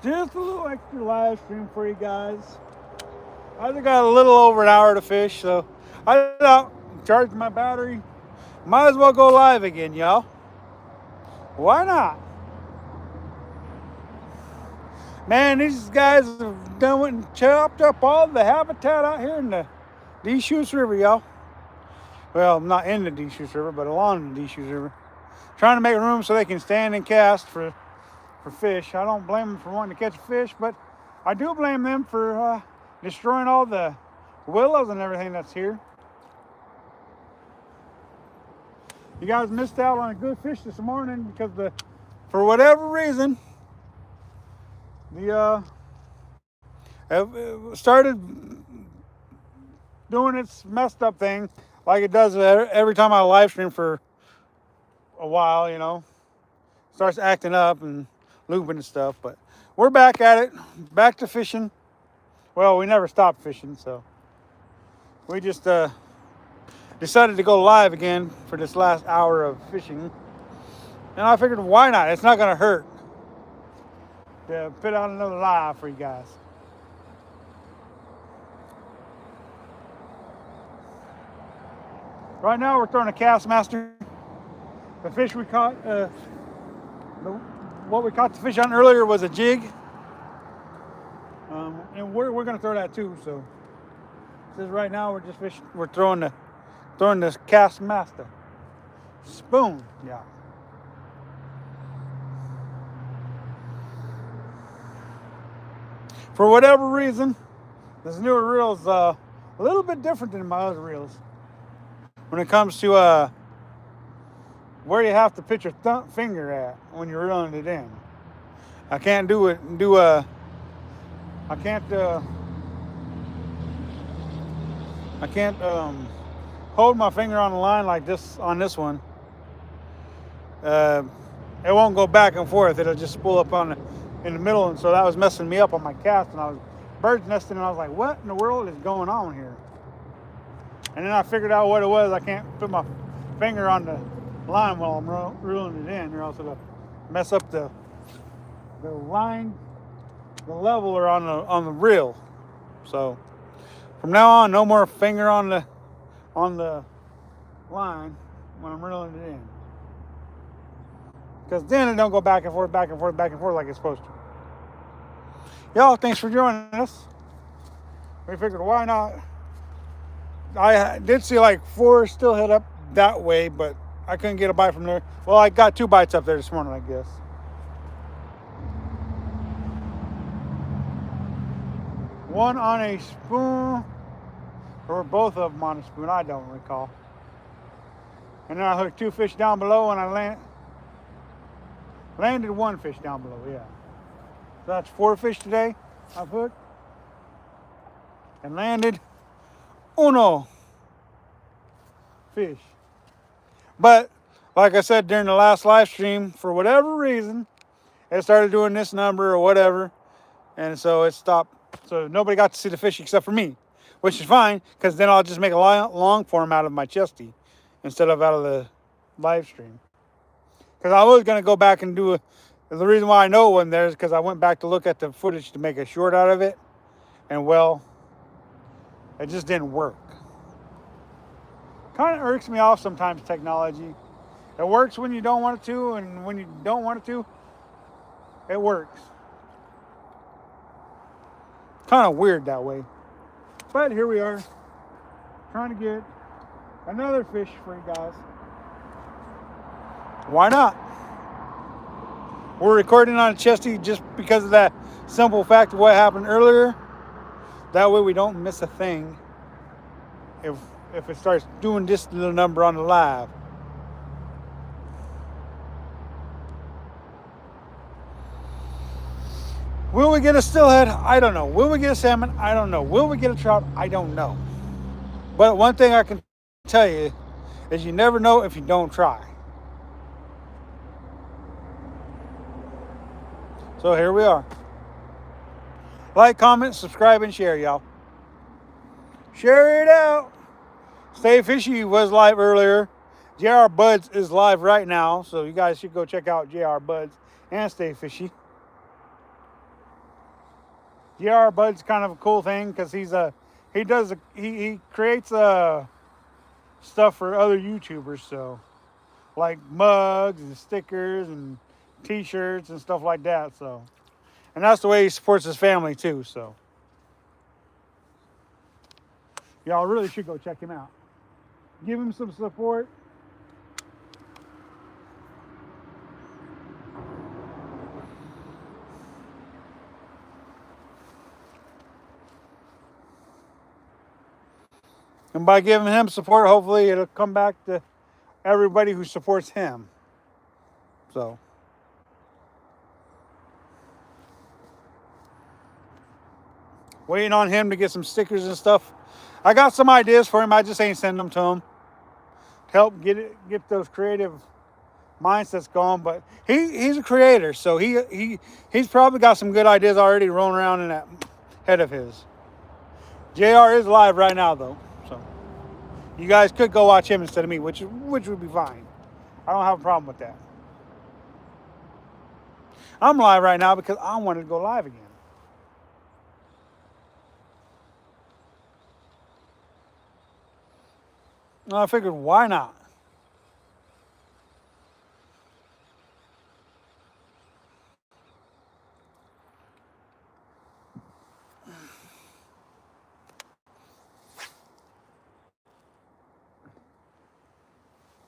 Just a little extra live stream for you guys. I just got a little over an hour to fish, so I charged my battery. Might as well go live again, y'all. Why not? Man, these guys have done and chopped up all the habitat out here in the Deschutes River, y'all. Well, not in the Deschutes River, but along the Deschutes River. Trying to make room so they can stand and cast for fish. I don't blame them for wanting to catch fish, but I do blame them for destroying all the willows and everything that's here. You guys missed out on a good fish this morning because for whatever reason, it started doing its messed up thing like it does every time I live stream for a while, you know. Starts acting up and looping and stuff, but we're back at it, back to fishing. Well, we never stopped fishing, so we just decided to go live again for this last hour of fishing. And I figured, why not? It's not going to hurt to put out another live for you guys. Right now, we're throwing a cast master. The fish we caught, what we caught the fish on earlier was a jig. And we're going to throw that too. So this right now we're just fishing. We're throwing this cast master spoon. Yeah. For whatever reason, this newer reel is a little bit different than my other reels. When it comes to where you have to put your thumb finger at when you're reeling it in, I can't hold my finger on the line like this on this one. It won't go back and forth. It'll just spool up in the middle, and so that was messing me up on my cast. And I was bird's nesting, and I was like, "What in the world is going on here?" And then I figured out what it was. I can't put my finger on the line while I'm reeling it in, or else it'll mess up the line, the leveler on the reel. So from now on, no more finger on the line when I'm reeling it in, because then it don't go back and forth, back and forth, back and forth like it's supposed to. Y'all, thanks for joining us. We figured, why not? I did see like 4 steelhead up that way, but I couldn't get a bite from there. Well, I got 2 bites up there this morning, I guess. One on a spoon, or both of them on a spoon, I don't recall. And then I hooked 2 fish down below, and I landed 1 fish down below, yeah. So that's 4 fish today I've hooked. And landed uno fish. But like I said during the last live stream, for whatever reason, it started doing this number or whatever, and so it stopped. So nobody got to see the fish except for me, which is fine, because then I'll just make a long form out of my chesty instead of out of the live stream. Because I was going to go back and the reason why I know it wasn't there is because I went back to look at the footage to make a short out of it, and well, it just didn't work. Kind of irks me off sometimes, technology. It works when you don't want it to, and when you don't want it to, it works. Kind of weird that way. But here we are, trying to get another fish for you guys. Why not? We're recording on a chesty just because of that simple fact of what happened earlier. That way we don't miss a thing if it starts doing this little number on the live. Will we get a steelhead? I don't know. Will we get a salmon? I don't know. Will we get a trout? I don't know. But one thing I can tell you is you never know if you don't try. So here we are. Like, comment, subscribe, and share, y'all. Share it out. Stay Fishy was live earlier. JR Buds is live right now, so you guys should go check out JR Buds and Stay Fishy. JR Bud's kind of a cool thing because he creates stuff for other YouTubers, so like mugs and stickers and T-shirts and stuff like that. So, and that's the way he supports his family too. So, y'all really should go check him out. Give him some support. And by giving him support, hopefully it'll come back to everybody who supports him. So, waiting on him to get some stickers and stuff. I got some ideas for him. I just ain't sending them to him to help get those creative mindsets going. But he's a creator, so he's probably got some good ideas already rolling around in that head of his. JR is live right now though, so you guys could go watch him instead of me, which would be fine. I don't have a problem with that. I'm live right now because I wanted to go live again. And I figured, why not?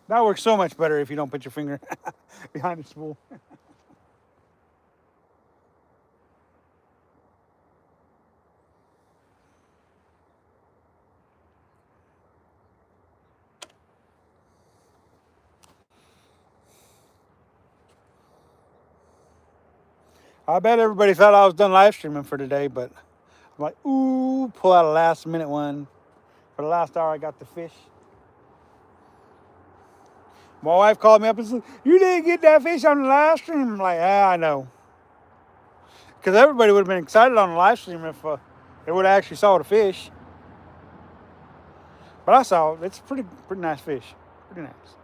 That works so much better if you don't put your finger behind the spool. I bet everybody thought I was done live streaming for today, but I'm like, ooh, pull out a last minute one. For the last hour, I got the fish. My wife called me up and said, you didn't get that fish on the live stream. I'm like, I know. Because everybody would have been excited on the live stream if they would have actually saw the fish. But I saw it. It's pretty nice fish. Pretty nice.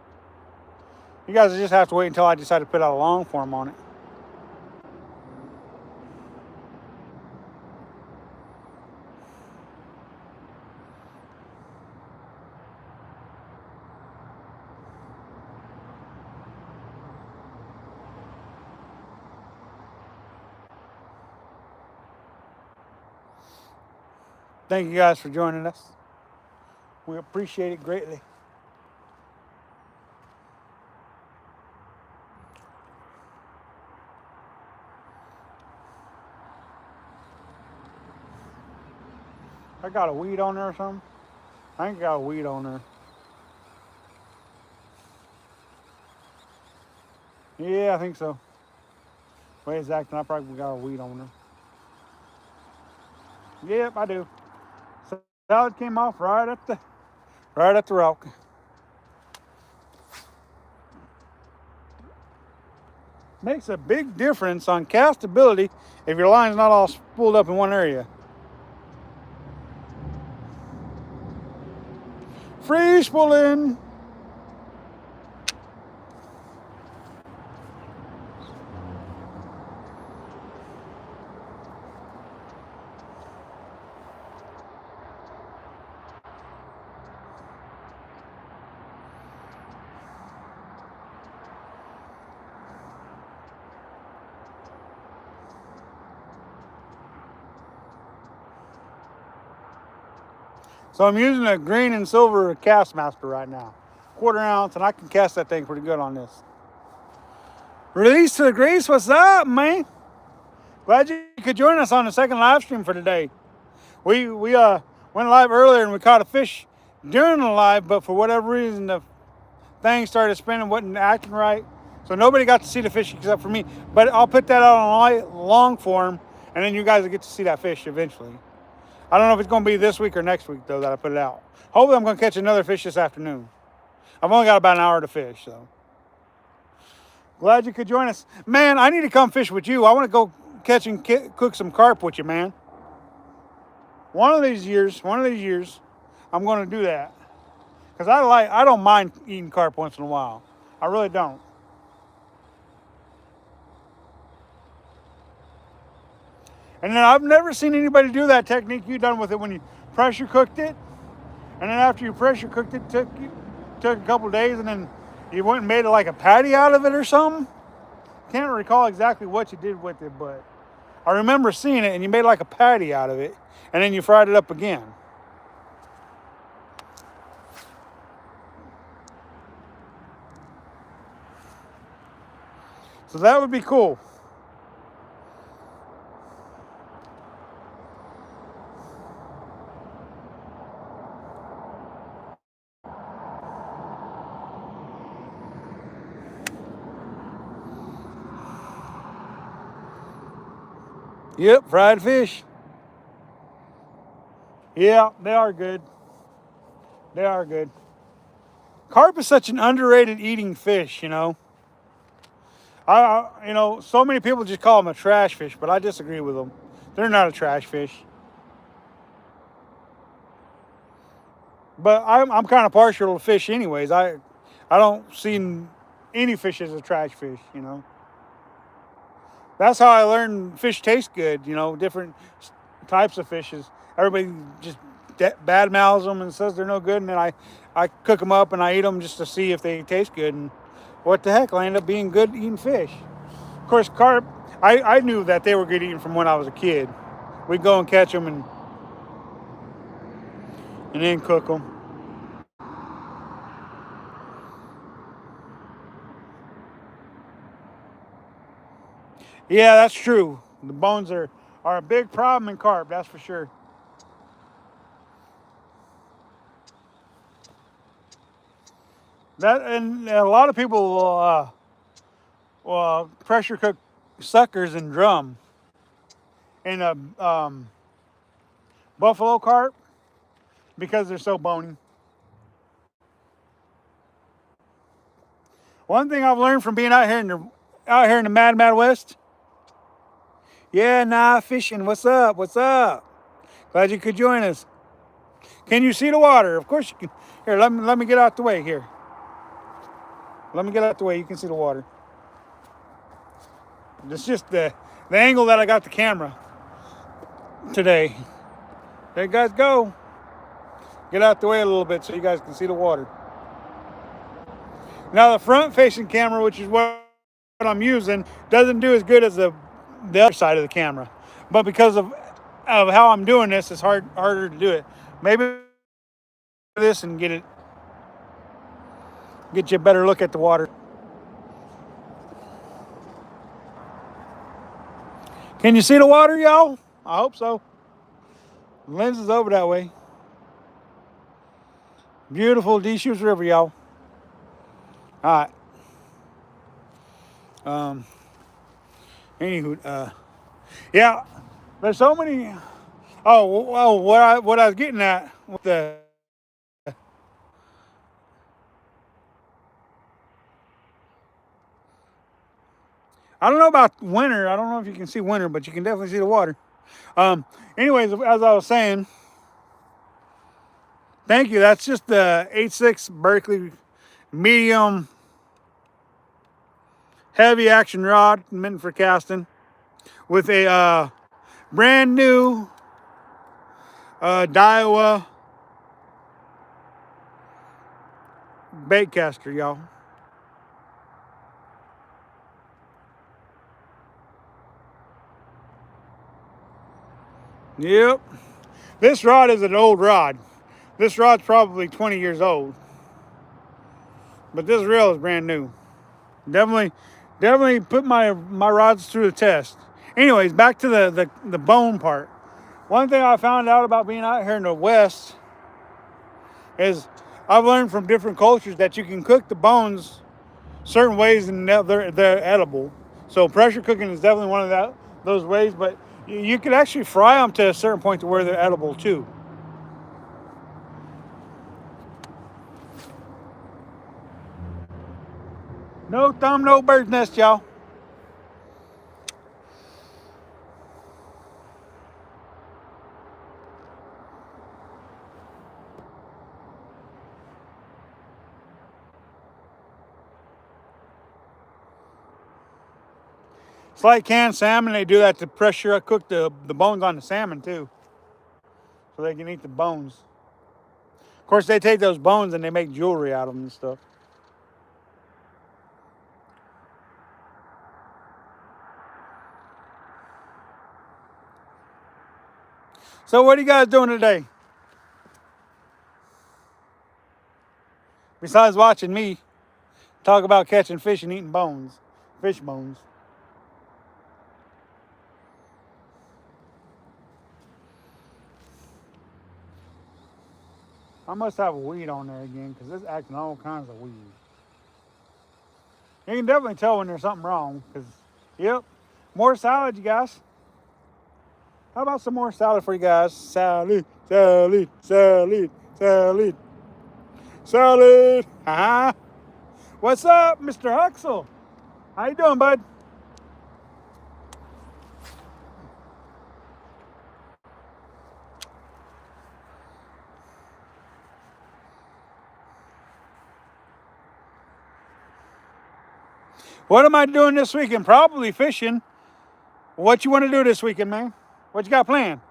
You guys just have to wait until I decide to put out a long form on it. Thank you guys for joining us. We appreciate it greatly. I got a weed on there or something? I ain't got a weed on there. Yeah, I think so. The way it's acting, I probably got a weed on there. Yep, I do. Salad came off right at the rock. Makes a big difference on castability if your line's not all spooled up in one area. Free spooling. So I'm using a green and silver cast master right now. 1/4 ounce, and I can cast that thing pretty good on this. Release to the grease, what's up, man? Glad you could join us on the second live stream for today. We went live earlier and we caught a fish during the live, but for whatever reason the thing started spinning, wasn't acting right. So nobody got to see the fish except for me. But I'll put that out on long form, and then you guys will get to see that fish eventually. I don't know if it's going to be this week or next week, though, that I put it out. Hopefully I'm going to catch another fish this afternoon. I've only got about an hour to fish, so. Glad you could join us. Man, I need to come fish with you. I want to go catch and cook some carp with you, man. One of these years, I'm going to do that. Because I don't mind eating carp once in a while. I really don't. And then I've never seen anybody do that technique you done with it when you pressure cooked it. And then after you pressure cooked it, took a couple days, and then you went and made it like a patty out of it or something. Can't recall exactly what you did with it, but I remember seeing it, and you made like a patty out of it, and then you fried it up again. So that would be cool. Yep, fried fish. Yeah, they are good. They are good. Carp is such an underrated eating fish, you know. So many people just call them a trash fish, but I disagree with them. They're not a trash fish. But I'm kind of partial to fish, anyways. I don't see any fish as a trash fish, you know. That's how I learned fish taste good, you know, different types of fishes. Everybody just bad mouths them and says they're no good, and then I cook them up and I eat them just to see if they taste good. And what the heck, I end up being good eating fish. Of course, carp, I knew that they were good eating from when I was a kid. We'd go and catch them and then cook them. Yeah, that's true. The bones are a big problem in carp, that's for sure. That and a lot of people will pressure cook suckers and drum in a buffalo carp because they're so bony. One thing I've learned from being out here in the Mad West. Yeah, nah, fishing. What's up? What's up? Glad you could join us. Can you see the water? Of course you can. Here, let me get out the way. Here, let me get out the way. You can see the water. It's just the angle that I got the camera today. There you guys go. Get out the way a little bit so you guys can see the water. Now the front-facing camera, which is what I'm using, doesn't do as good as the other side of the camera. But because of how I'm doing this, it's harder to do it. Maybe this and get you a better look at the water. Can you see the water, y'all? I hope so. The lens is over that way. Beautiful Deschutes River, y'all. All right. Anywho, yeah. There's so many. Oh, what I was getting at with the. I don't know about winter. I don't know if you can see winter, but you can definitely see the water. Anyways, as I was saying, thank you. That's just the 8.6 Berkeley medium heavy action rod meant for casting with a brand new Daiwa bait caster, y'all. Yep. This rod is an old rod. This rod's probably 20 years old. But this reel is brand new. Definitely put my rods through the test. Anyways, back to the bone part. One thing I found out about being out here in the West is I've learned from different cultures that you can cook the bones certain ways and they're edible. So pressure cooking is definitely one of those ways, but you can actually fry them to a certain point to where they're edible too. No thumb, no bird's nest, y'all. It's like canned salmon. They do that to pressure cook the bones on the salmon too, so they can eat the bones. Of course, they take those bones and they make jewelry out of them and stuff. So what are you guys doing today? Besides watching me talk about catching fish and eating bones, fish bones. I must have a weed on there again because it's acting all kinds of weird. You can definitely tell when there's something wrong because, yep, more salad, you guys. How about some more salad for you guys? Salad, salad, salad, salad, salad. Uh-huh. What's up, Mr. Huxell? How you doing, bud? What am I doing this weekend? Probably fishing. What you want to do this weekend, man? What you got planned?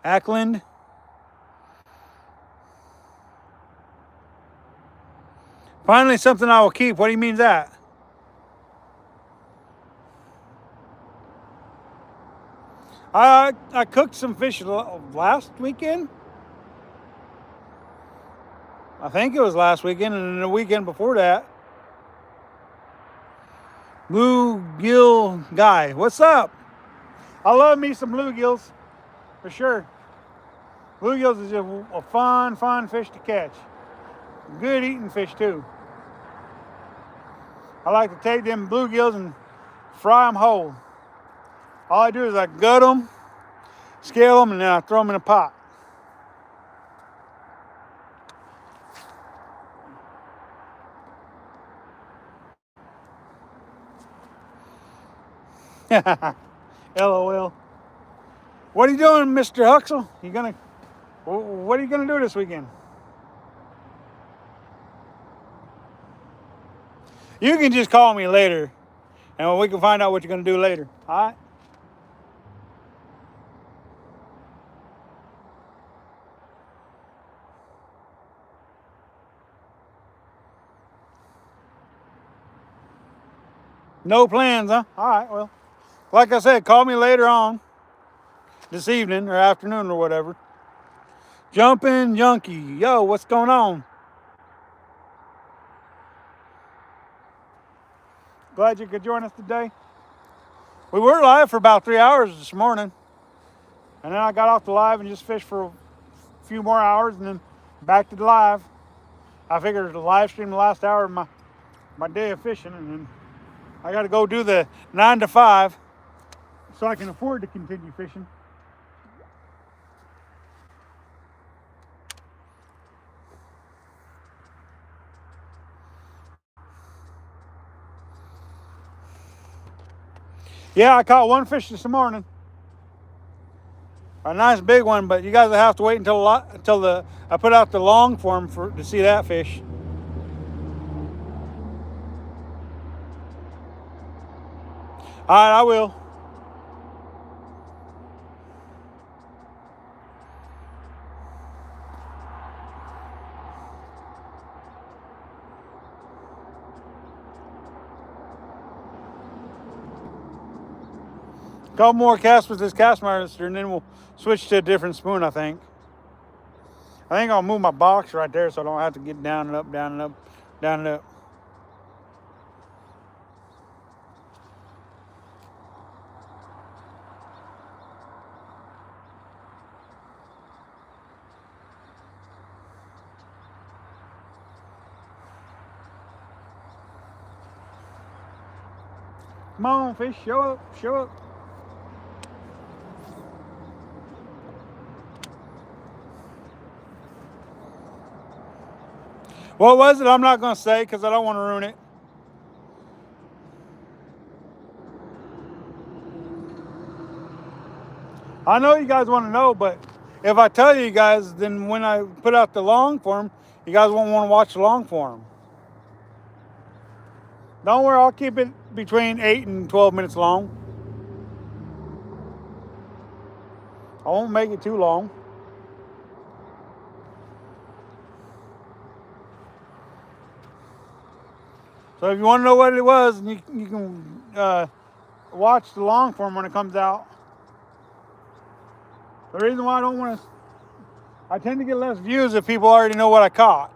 Ackland. Finally, something I will keep. What do you mean that? I cooked some fish last weekend. I think it was last weekend, and then the weekend before that. Bluegill guy, what's up? I love me some bluegills, for sure. Bluegills is just a fun fish to catch. Good eating fish too. I like to take them bluegills and fry them whole. All I do is I gut them, scale them, and then I throw them in a pot. LOL. What are you doing, Mr. Huxell? What are you gonna do this weekend? You can just call me later, and we can find out what you're gonna do later. All right? No plans, huh? All right. Well, like I said, call me later on this evening or afternoon or whatever. Jumpin' Junkie. Yo, what's going on? Glad you could join us today. We were live for about 3 hours this morning. And then I got off the live and just fished for a few more hours and then back to the live. I figured the live stream the last hour of my day of fishing, and then I got to go do the 9 to 5 so I can afford to continue fishing. Yeah, I caught one fish this morning. A nice big one, but you guys will have to wait until I put out the long form to see that fish. All right, I will. Couple more casts with this Castmaster, and then we'll switch to a different spoon, I think. I think I'll move my box right there so I don't have to get down and up, down and up, down and up. Come on, fish, show up, show up. What was it? I'm not going to say because I don't want to ruin it. I know you guys want to know, but if I tell you guys, then when I put out the long form, you guys won't want to watch the long form. Don't worry, I'll keep it between 8 and 12 minutes long. I won't make it too long. So if you want to know what it was, you can watch the long form when it comes out. The reason why I don't want to, I tend to get less views if people already know what I caught.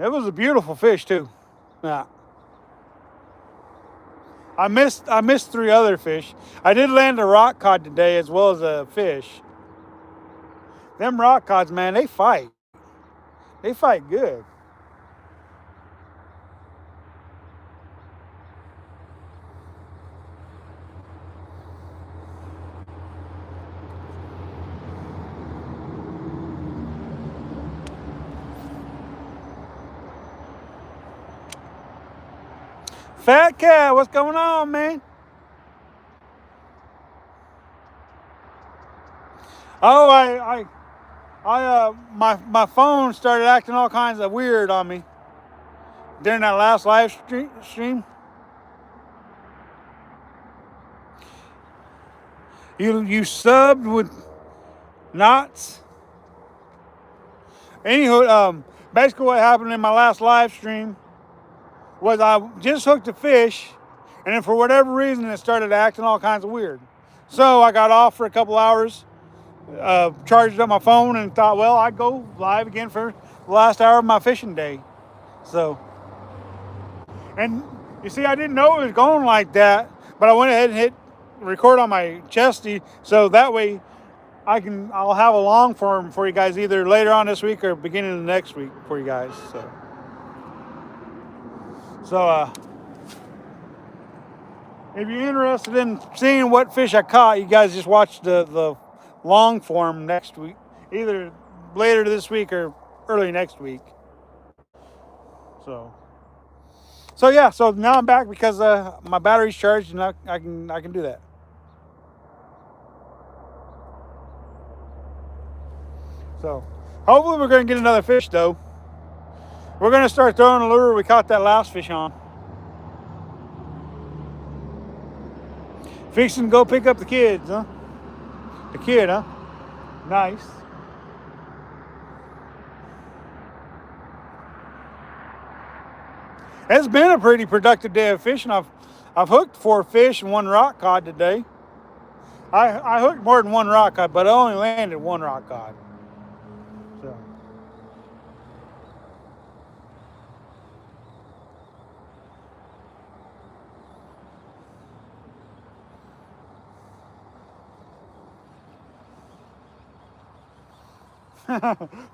It was a beautiful fish too. Yeah. I missed 3 other fish. I did land a rock cod today as well as a fish. Them rock cods, man, they fight. They fight good. Fat Cat, what's going on, man? Oh, my phone started acting all kinds of weird on me during that last live stream. You subbed with knots. Anywho, basically what happened in my last live stream was I just hooked a fish, and then for whatever reason it started acting all kinds of weird. So I got off for a couple hours, charged up my phone, and thought, well, I'd go live again for the last hour of my fishing day. So, and you see, I didn't know it was going like that, but I went ahead and hit record on my chesty, so that way I'll have a long form for you guys either later on this week or beginning of next week for you guys. So if you're interested in seeing what fish I caught, you guys just watch the long form next week, either later this week or early next week. So yeah, so now I'm back because my battery's charged and I can do that. So hopefully we're going to get another fish though. We're going to start throwing a lure we caught that last fish on. Fixing to go pick up the kids, huh? The kid, huh? Nice. It's been a pretty productive day of fishing. I've hooked 4 fish and 1 rock cod today. I hooked more than 1 rock cod, but I only landed 1 rock cod. So.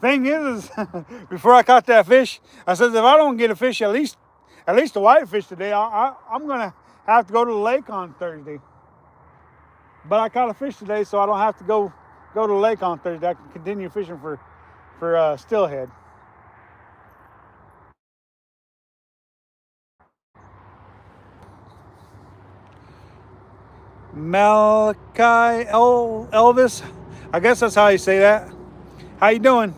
Thing is before I caught that fish, I said if I don't get a fish, at least a whitefish today, I'm gonna have to go to the lake on Thursday. But I caught a fish today, so I don't have to go to the lake on Thursday. I can continue fishing for steelhead. Malachi Elvis, I guess that's how you say that. How you doing?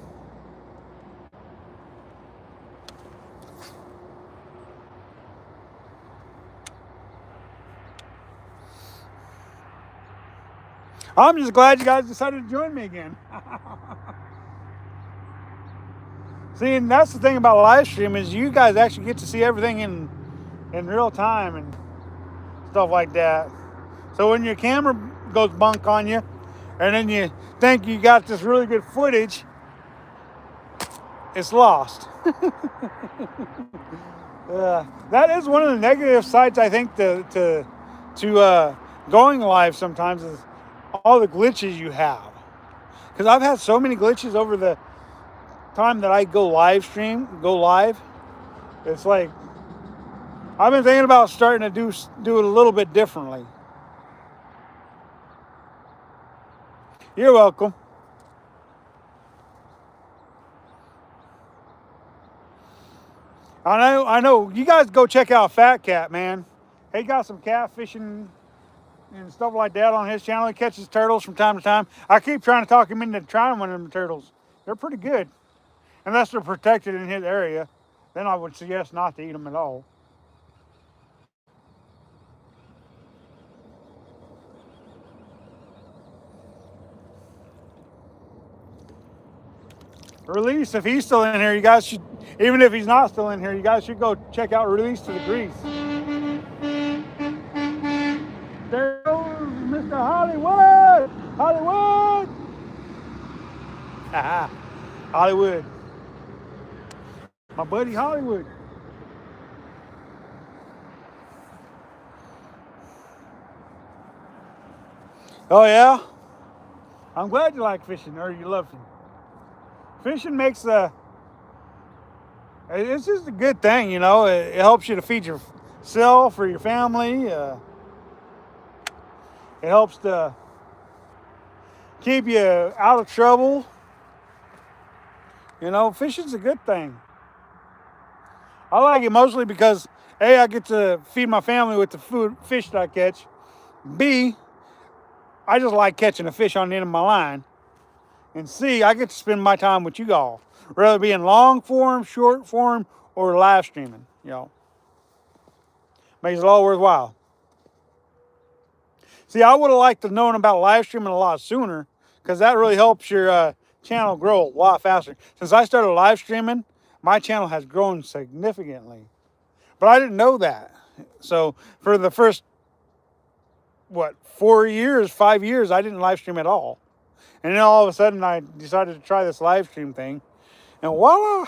I'm just glad you guys decided to join me again. See, and that's the thing about live stream is you guys actually get to see everything in real time and stuff like that. So when your camera goes bunk on you, and then you think you got this really good footage, it's lost. That is one of the negative sides, I think, to going live sometimes is all the glitches you have. Because I've had so many glitches over the time that I go live. It's like I've been thinking about starting to do it a little bit differently. You're welcome. I know. You guys go check out Fat Cat, man. He got some catfishing and stuff like that on his channel. He catches turtles from time to time. I keep trying to talk him into trying one of them turtles. They're pretty good, unless they're protected in his area. Then I would suggest not to eat them at all. Release, if he's still in here, you guys should, even if he's not still in here, you guys should go check out Release to the Grease. There goes Mr. Hollywood! Hollywood! Hollywood. My buddy Hollywood. Oh yeah? I'm glad you like fishing, or you love fishing. Fishing makes it's just a good thing, you know. It helps you to feed yourself or your family. It helps to keep you out of trouble. You know, fishing's a good thing. I like it mostly because A, I get to feed my family with the fish that I catch. B, I just like catching a fish on the end of my line. And C, I get to spend my time with you all, whether it be in long form, short form, or live streaming. You know, makes it all worthwhile. See, I would have liked to known about live streaming a lot sooner, because that really helps your channel grow a lot faster. Since I started live streaming, my channel has grown significantly, but I didn't know that. So for the first, 5 years, I didn't live stream at all. And then all of a sudden I decided to try this live stream thing, and voila,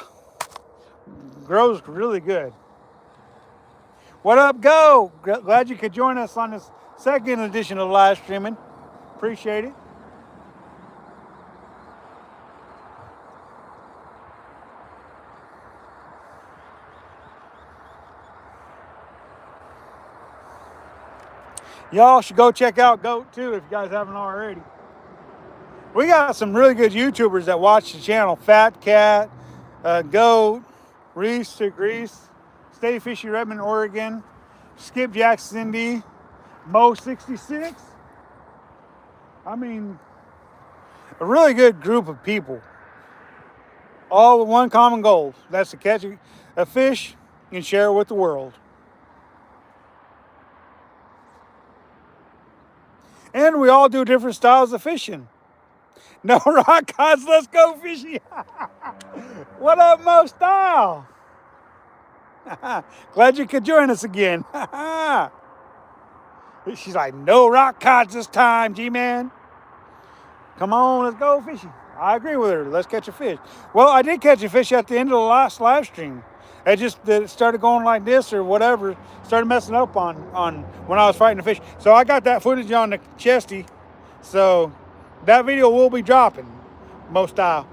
grows really good. What up, Go? Glad you could join us on this second edition of live streaming. Appreciate it. Y'all should go check out Goat too if you guys haven't already. We got some really good YouTubers that watch the channel. Fat Cat, Goat, Reese to Grease, Stay Fishy Redmond, Oregon, Skip Jack Cindy, Mo66. I mean, a really good group of people. All with one common goal. That's to catch a fish and share it with the world. And we all do different styles of fishing. No rock gods, let's go fishing. What up, Mo Style? Glad you could join us again. She's like, no rock cods this time, G-Man. Come on, let's go fishing. I agree with her. Let's catch a fish. Well, I did catch a fish at the end of the last live stream. It started going like this or whatever. Started messing up on when I was fighting the fish. So I got that footage on the chesty. So that video will be dropping, Mo Style.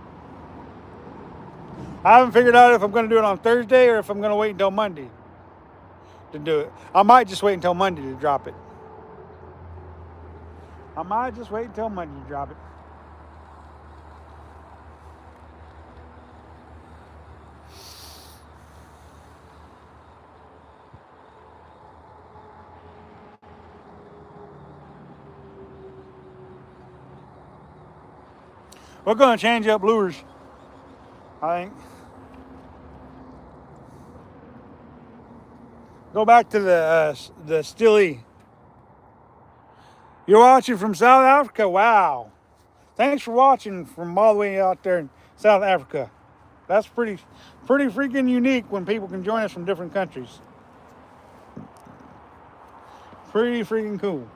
I haven't figured out if I'm going to do it on Thursday or if I'm going to wait until Monday to do it. I might just wait until Monday to drop it. We're going to change up lures, I think. Go back to the steelhead. You're watching from South Africa? Wow. Thanks for watching from all the way out there in South Africa. That's pretty freaking unique when people can join us from different countries. Pretty freaking cool.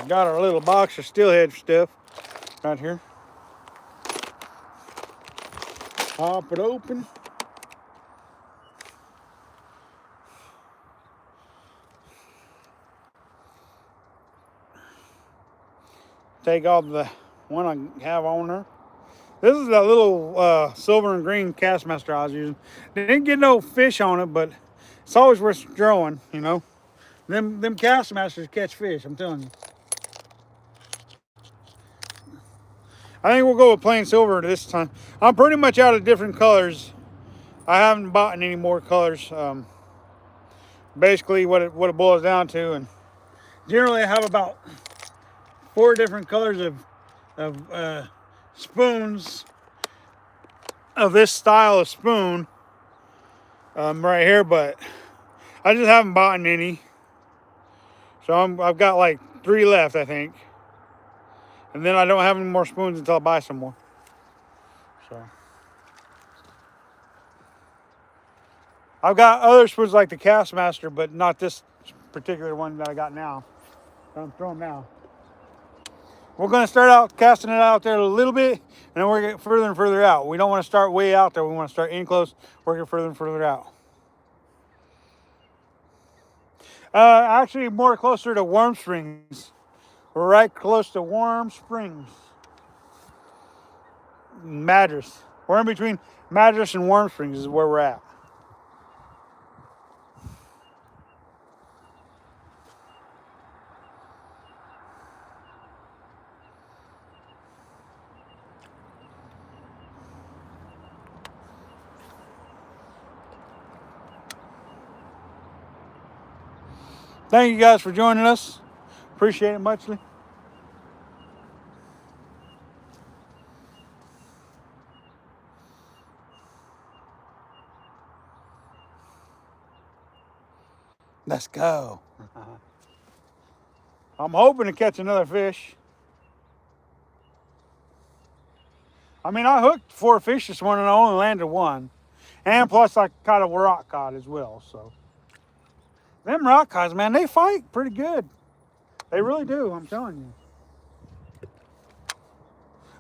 Got our little box of steelhead stuff right here. Pop it open. Take off the one I have on there. This is a little silver and green Castmaster I was using. Didn't get no fish on it, but it's always worth throwing, you know. Them Castmasters catch fish, I'm telling you. I think we'll go with plain silver this time. I'm pretty much out of different colors. I haven't bought any more colors. Basically, what it boils down to, and generally I have about 4 different colors of spoons of this style of spoon right here, but I just haven't bought any. So I've got like 3 left, I think, and then I don't have any more spoons until I buy some more. So I've got other spoons like the Castmaster, but not this particular one that I got now. That I'm throwing now. We're going to start out casting it out there a little bit, and then we're going to get further and further out. We don't want to start way out there. We want to start in close, working further and further out. Actually, more closer to Warm Springs. We're right close to Warm Springs. Madras. We're in between Madras and Warm Springs is where we're at. Thank you guys for joining us. Appreciate it muchly. Let's go. I'm hoping to catch another fish. I mean, I hooked 4 fish this morning and I only landed 1. And plus I caught a rock cod as well, so. Them rock cods, man, they fight pretty good. They really do, I'm telling you.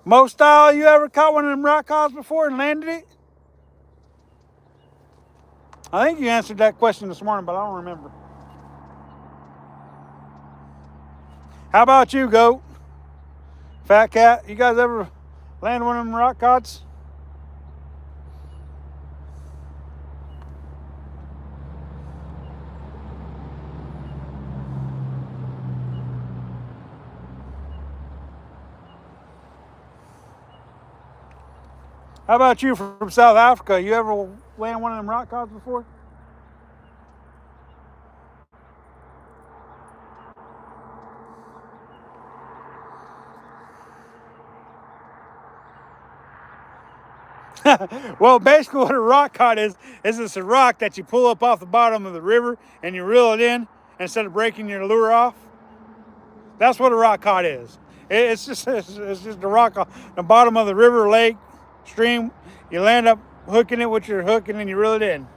Mo Style, you ever caught one of them rock cods before and landed it? I think you answered that question this morning, but I don't remember. How about you, Goat? Fat Cat, you guys ever land one of them rock cods? How about you from South Africa? You ever land one of them rock cods before? Well, basically what a rock cod is it's a rock that you pull up off the bottom of the river and you reel it in instead of breaking your lure off. That's what a rock cod is. It's just a rock on the bottom of the river, lake, stream. You land up hooking it with your hook and then you reel it in.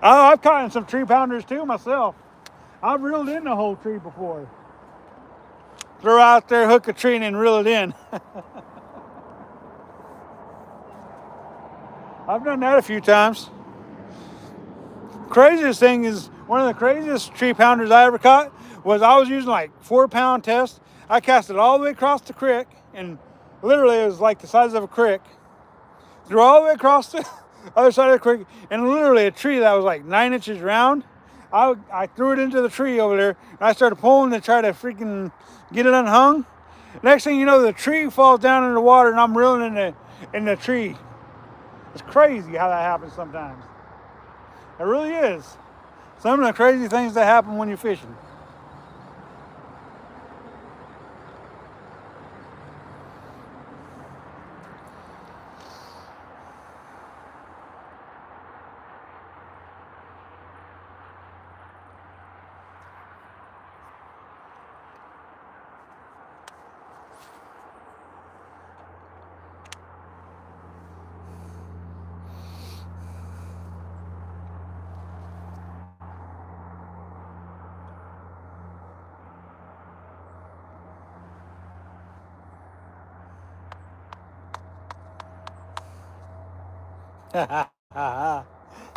I've caught in some tree pounders too myself. I've reeled in the whole tree before. Throw out there, hook a tree and then reel it in. I've done that a few times. Craziest thing is, one of the craziest tree pounders I ever caught was I was using like 4-pound test. I cast it all the way across the creek, and literally it was like the size of a creek. Threw all the way across the other side of the creek, and literally a tree that was like 9 inches round. I threw it into the tree over there, and I started pulling to try to freaking get it unhung. Next thing you know, the tree falls down in the water, and I'm reeling in the tree. It's crazy how that happens sometimes. It really is. Some of the crazy things that happen when you're fishing.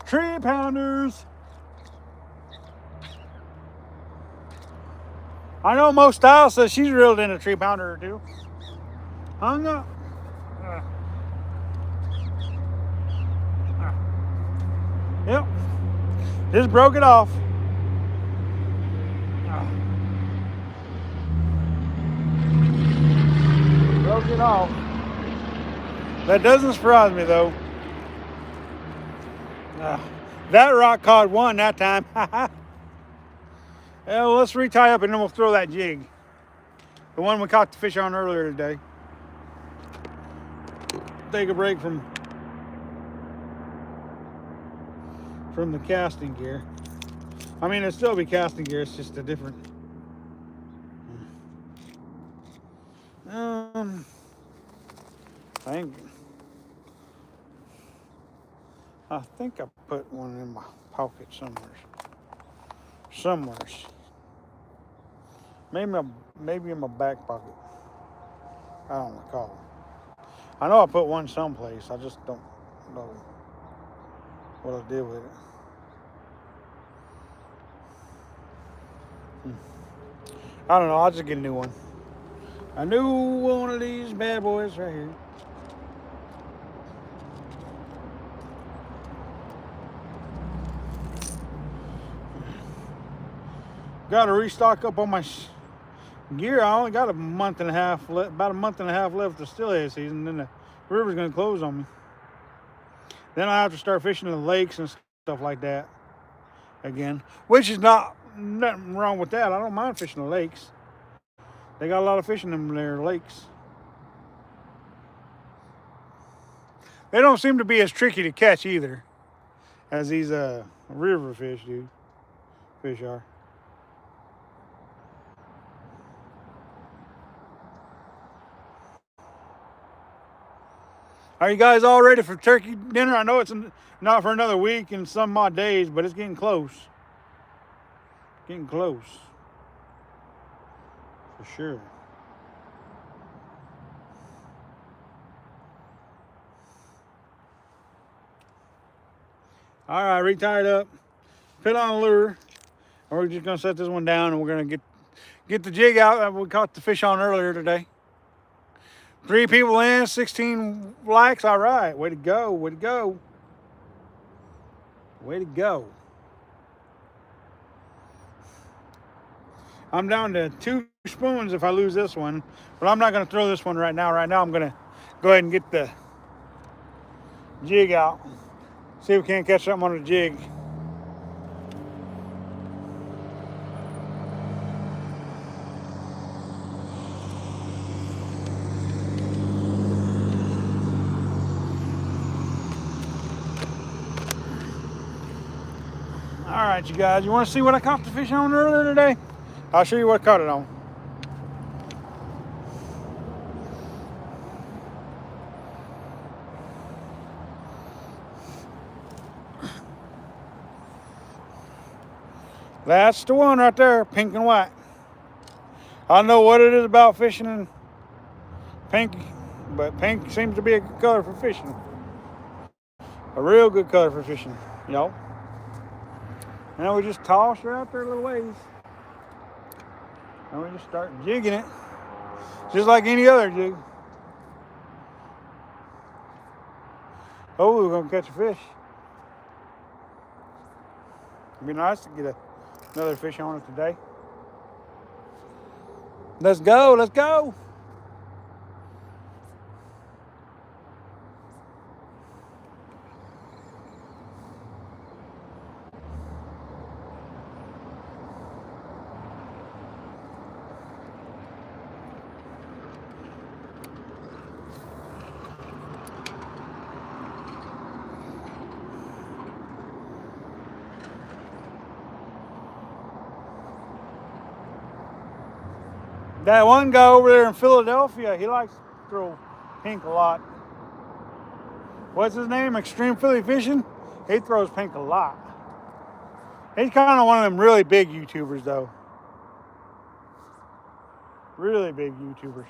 Tree pounders. I know Mo Style says she's reeled in a tree pounder or two. Hung up. Yep. Just broke it off. Broke it off. That doesn't surprise me though. That rock caught one that time. Well, let's retie up and then we'll throw that jig. The one we caught the fish on earlier today. Take a break from the casting gear. I mean, it'd still be casting gear. It's just a different. I think I put one in my pocket somewhere. Maybe in my back pocket. I don't recall. I know I put one someplace. I just don't know what I did with it. I don't know. I'll just get a new one. A new one of these bad boys right here. Got to restock up on my gear. I only got about a month and a half left of steelhead season. Then the river's going to close on me. Then I have to start fishing in the lakes and stuff like that again, which is nothing wrong with that. I don't mind fishing the lakes. They got a lot of fish in them there lakes. They don't seem to be as tricky to catch either as these river fish are. Are you guys all ready for turkey dinner? I know it's not for another week and some odd days, but it's getting close. Getting close. For sure. All right, retired up. Put on a lure. And we're just gonna set this one down and we're gonna get the jig out that we caught the fish on earlier today. 3 people in, 16 likes. All right, way to go, way to go. Way to go. I'm down to 2 spoons if I lose this one, but I'm not gonna throw this one right now. Right now I'm gonna go ahead and get the jig out. See if we can't catch something on the jig. All right, you guys, you want to see what I caught the fish on earlier today? I'll show you what I caught it on. That's the one right there, pink and white. I don't know what it is about fishing in pink, but pink seems to be a good color for fishing. A real good color for fishing, y'all. And we just toss her out there a little ways. And we just start jigging it. Just like any other jig. Oh, we're going to catch a fish. It'd be nice to get another fish on it today. Let's go, let's go. That one guy over there in Philadelphia, he likes to throw pink a lot. What's his name? Extreme Philly Fishing? He throws pink a lot. He's kind of one of them really big YouTubers, though. Really big YouTubers.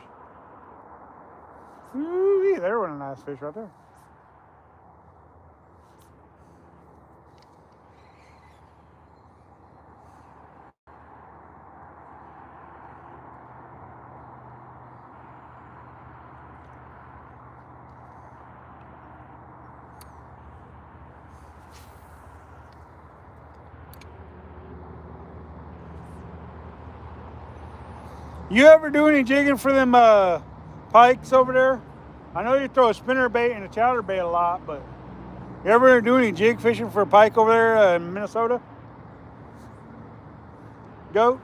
Ooh, there was a nice fish right there. You ever do any jigging for them pikes over there? I know you throw a spinner bait and a chowder bait a lot, but you ever do any jig fishing for a pike over there in Minnesota? Goat?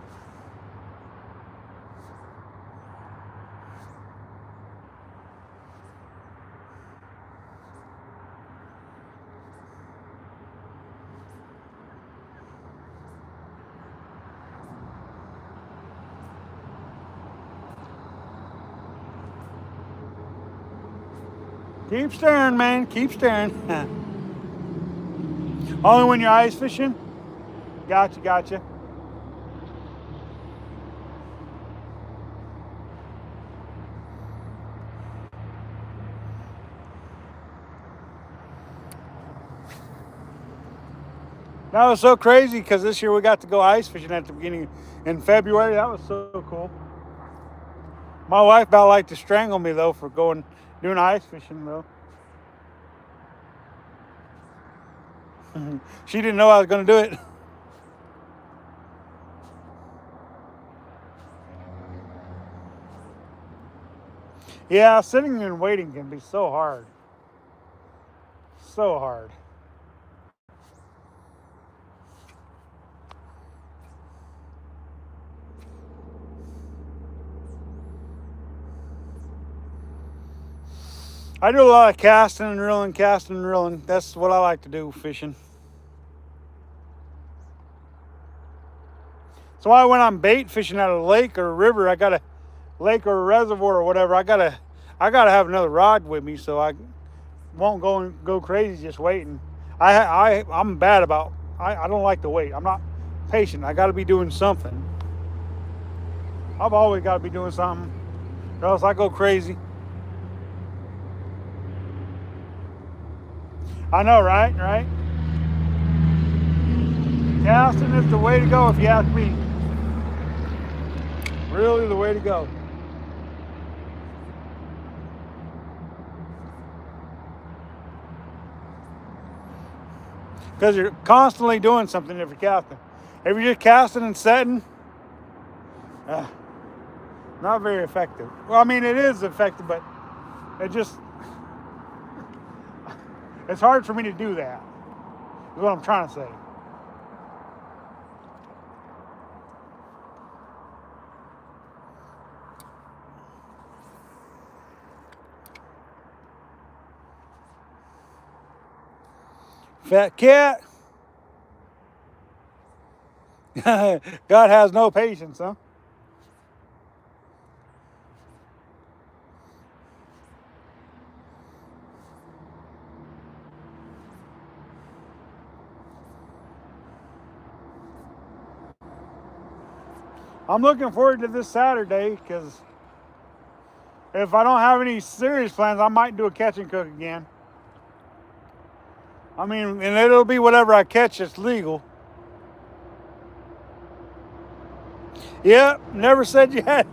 Keep staring, man. Keep staring. Only when you're ice fishing? Gotcha, gotcha. That was so crazy because this year we got to go ice fishing at the beginning in February. That was so cool. My wife about like to strangle me though for doing ice fishing though. She didn't know I was going to do it. Yeah, sitting and waiting can be so hard. So hard. I do a lot of casting and reeling, casting and reeling. That's what I like to do fishing. So why when I'm bait fishing at a lake or a river, I got a lake or a reservoir or whatever, I gotta have another rod with me so I won't go crazy just waiting. I'm bad about I don't like to wait. I'm not patient. I gotta be doing something. I've always gotta be doing something, or else I go crazy. I know, right? Right? Casting is the way to go if you ask me. Really the way to go. Because you're constantly doing something if you're casting. If you're just casting and setting, not very effective. Well, I mean, it is effective, but it's hard for me to do that, is what I'm trying to say. Fat cat. God has no patience, huh? I'm looking forward to this Saturday because if I don't have any serious plans, I might do a catch and cook again. I mean, and it'll be whatever I catch that's legal. Yep, never said you had.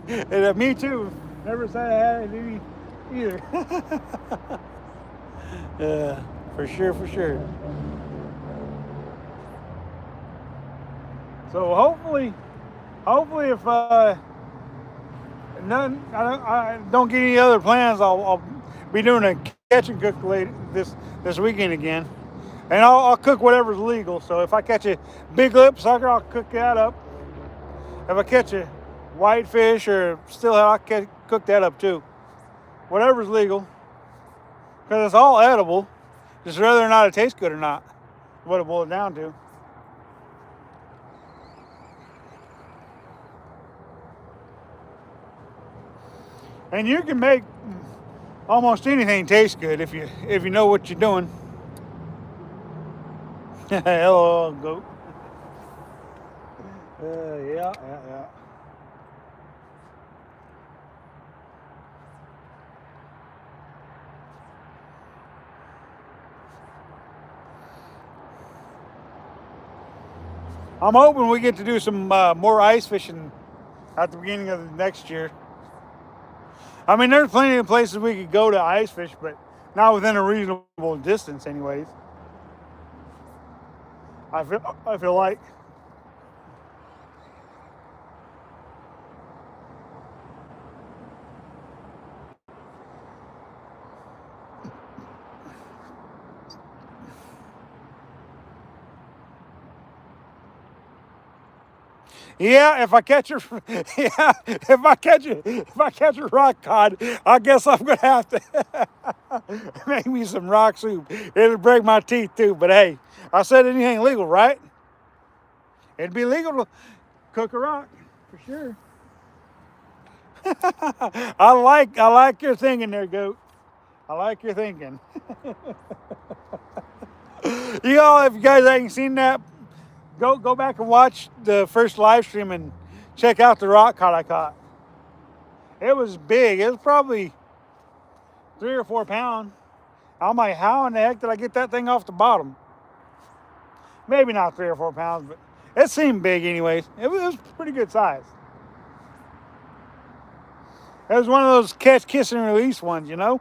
Me too. Never said I had any either. Yeah, for sure, for sure. So hopefully if none, I don't get any other plans, I'll be doing a catch and cook this weekend again, and I'll cook whatever's legal. So if I catch a big lip sucker, I'll cook that up. If I catch a whitefish or steelhead, I'll cook that up too. Whatever's legal, because it's all edible. Just whether or not it tastes good or not, what it boils down to. And you can make almost anything taste good if you know what you're doing. Hello, goat. Yeah. I'm hoping we get to do some more ice fishing at the beginning of the next year. I mean, there's plenty of places we could go to ice fish, but not within a reasonable distance, anyways. I feel like. Yeah, if I catch a yeah, if I catch a rock cod, I guess I'm gonna have to make me some rock soup. It'll break my teeth too, but hey, I said anything legal, right? It'd be legal to cook a rock for sure. I like your thinking there, goat. I like your thinking. You know, if you guys ain't seen that, go back and watch the first live stream and check out the rock cod I caught. It was big. It was probably 3 or 4 pounds. I'm like, how in the heck did I get that thing off the bottom? Maybe not 3 or 4 pounds, but it seemed big anyways. It was pretty good size. It was one of those catch, kiss, and release ones, you know?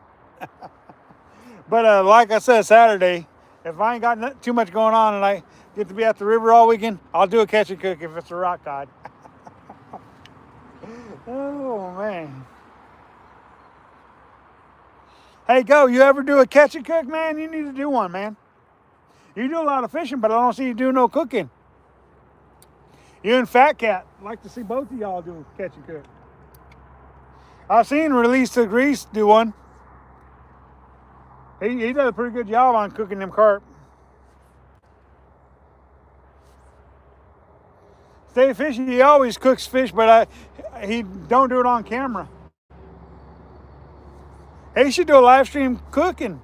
But like I said, Saturday, if I ain't got too much going on and I get to be at the river all weekend, I'll do a catch and cook if it's a rock cod. Oh, man. Hey, Go, you ever do a catch and cook, man? You need to do one, man. You do a lot of fishing, but I don't see you do no cooking. You and Fat Cat, I'd like to see both of y'all do catch and cook. I've seen Release the Grease do one. He does a pretty good job on cooking them carp. Stay Fishing, he always cooks fish, but he don't do it on camera. He should do a live stream cooking.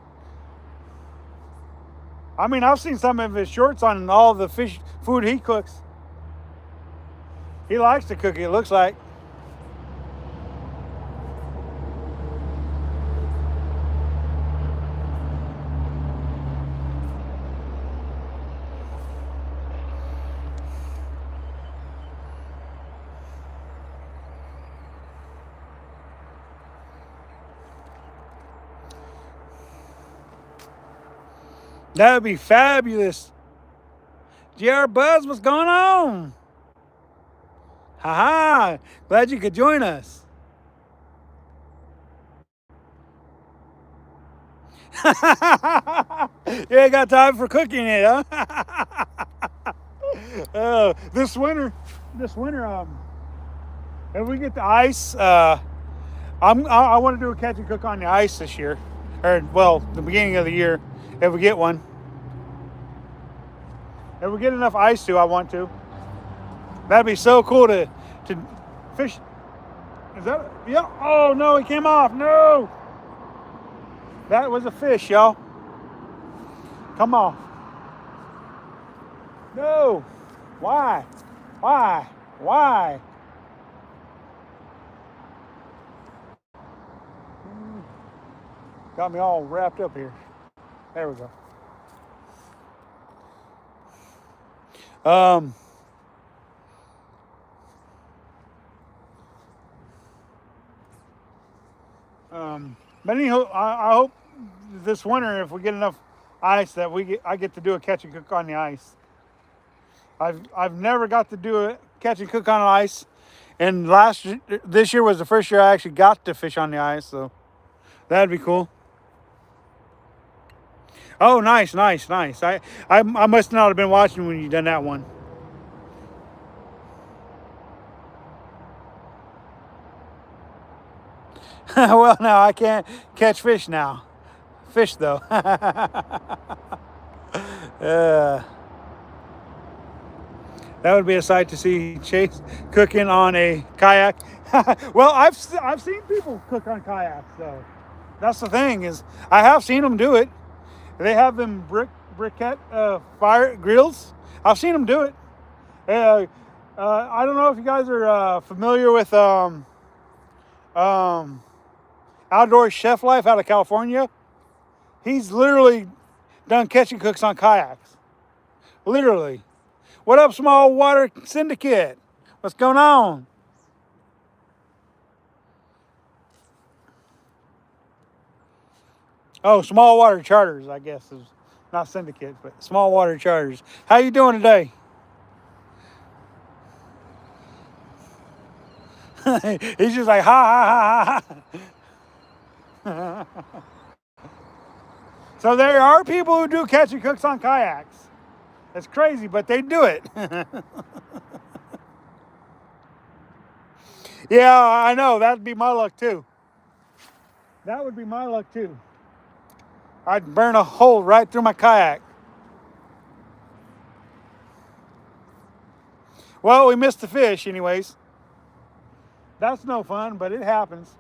I mean, I've seen some of his shorts on all the fish food he cooks. He likes to cook, it looks like. That would be fabulous. GR Buzz, what's going on? Haha, glad you could join us. You ain't got time for cooking it, huh? This winter, if we get the ice, I want to do a catch and cook on the ice this year, or well, the beginning of the year, if we get one. If we get enough ice to, I want to. That'd be so cool to fish. Is that? Yeah. Oh no, he came off. No. That was a fish, y'all. Come on. No. Why? Why? Why? Got me all wrapped up here. There we go. But anyhow, I hope this winter, if we get enough ice, that I get to do a catch and cook on the ice. I've never got to do a catch and cook on ice, and this year was the first year I actually got to fish on the ice, so that'd be cool. Oh, nice. I must not have been watching when you done that one. Well, now I can't catch fish now. Fish though. That would be a sight to see Chase cooking on a kayak. Well, I've seen people cook on kayaks, so that's the thing is I have seen them do it. They have them briquette fire grills. I've seen them do it. I don't know if you guys are familiar with Outdoor Chef Life out of California. He's literally done catch and cooks on kayaks. Literally. What up, Small Water Syndicate? What's going on? Oh, Small Water Charters, I guess, is not syndicates, but Small Water Charters. How you doing today? He's just like, ha, ha, ha, ha. So there are people who do catch and cooks on kayaks. It's crazy, but they do it. Yeah, I know. That'd be my luck too. That would be my luck too. I'd burn a hole right through my kayak. Well, we missed the fish anyways. That's no fun, but it happens.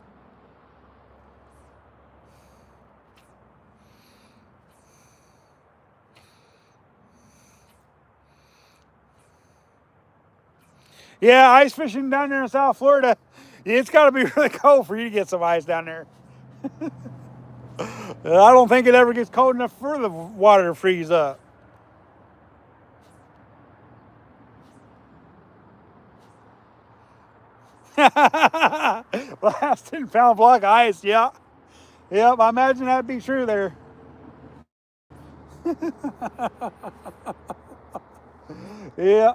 Yeah, ice fishing down there in South Florida, it's got to be really cold for you to get some ice down there. I don't think it ever gets cold enough for the water to freeze up. Last 10-pound block of ice, yeah. Yep, I imagine that'd be true there. Yeah,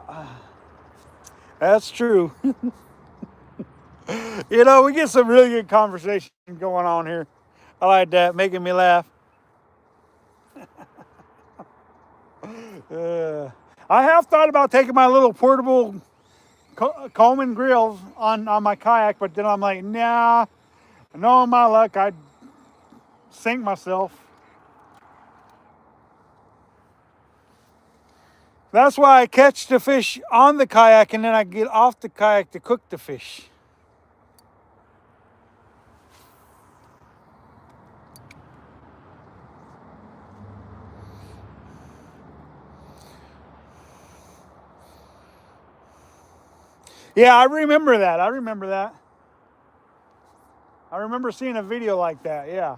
that's true. You know, we get some really good conversation going on here. I like that, making me laugh. I have thought about taking my little portable Coleman grills on my kayak, but then I'm like, nah, knowing my luck, I'd sink myself. That's why I catch the fish on the kayak and then I get off the kayak to cook the fish. Yeah, I remember that. I remember that. I remember seeing a video like that, yeah.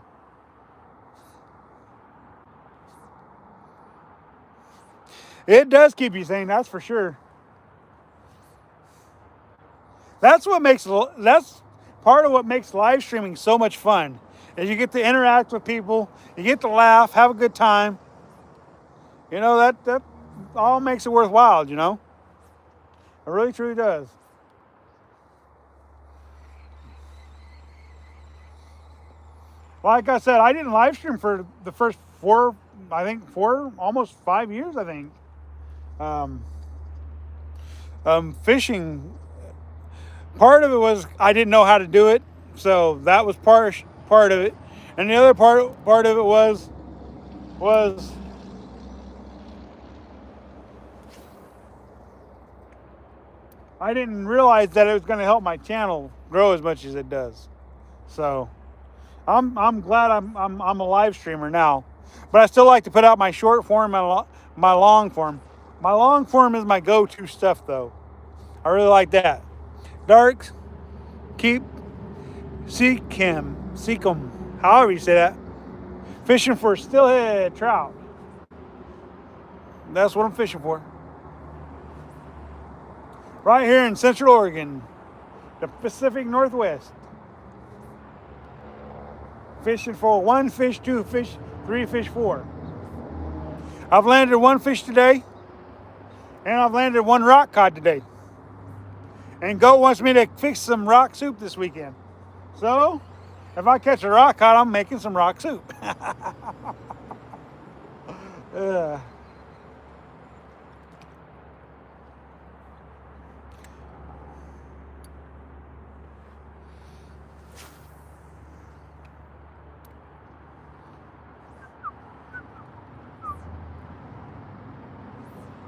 It does keep you sane, that's for sure. That's part of what makes live streaming so much fun. Is you get to interact with people, you get to laugh, have a good time. You know, that all makes it worthwhile, you know? It really truly does. Like I said, I didn't live stream for the first almost 5 years, I think. Fishing, part of it was I didn't know how to do it, so that was part of it, and the other part of it was I didn't realize that it was going to help my channel grow as much as it does. So I'm glad I'm a live streamer now, but I still like to put out my short form and my long form. My long form is my go-to stuff, though. I really like that. Darks, keep, seek him, however you say that. Fishing for steelhead trout. That's what I'm fishing for. Right here in Central Oregon, the Pacific Northwest. Fishing for 1 fish, 2 fish, 3 fish, 4. I've landed 1 fish today, and I've landed 1 rock cod today. And Goat wants me to fix some rock soup this weekend. So, if I catch a rock cod, I'm making some rock soup.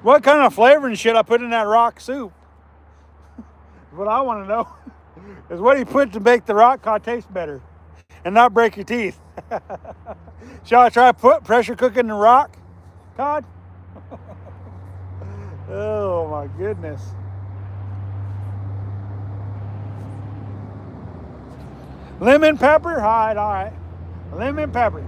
What kind of flavoring should I put in that rock soup? What I want to know is what do you put to make the rock cod taste better and not break your teeth? Shall I try pressure cooking the rock cod? Oh my goodness. Lemon pepper? All right. Lemon pepper.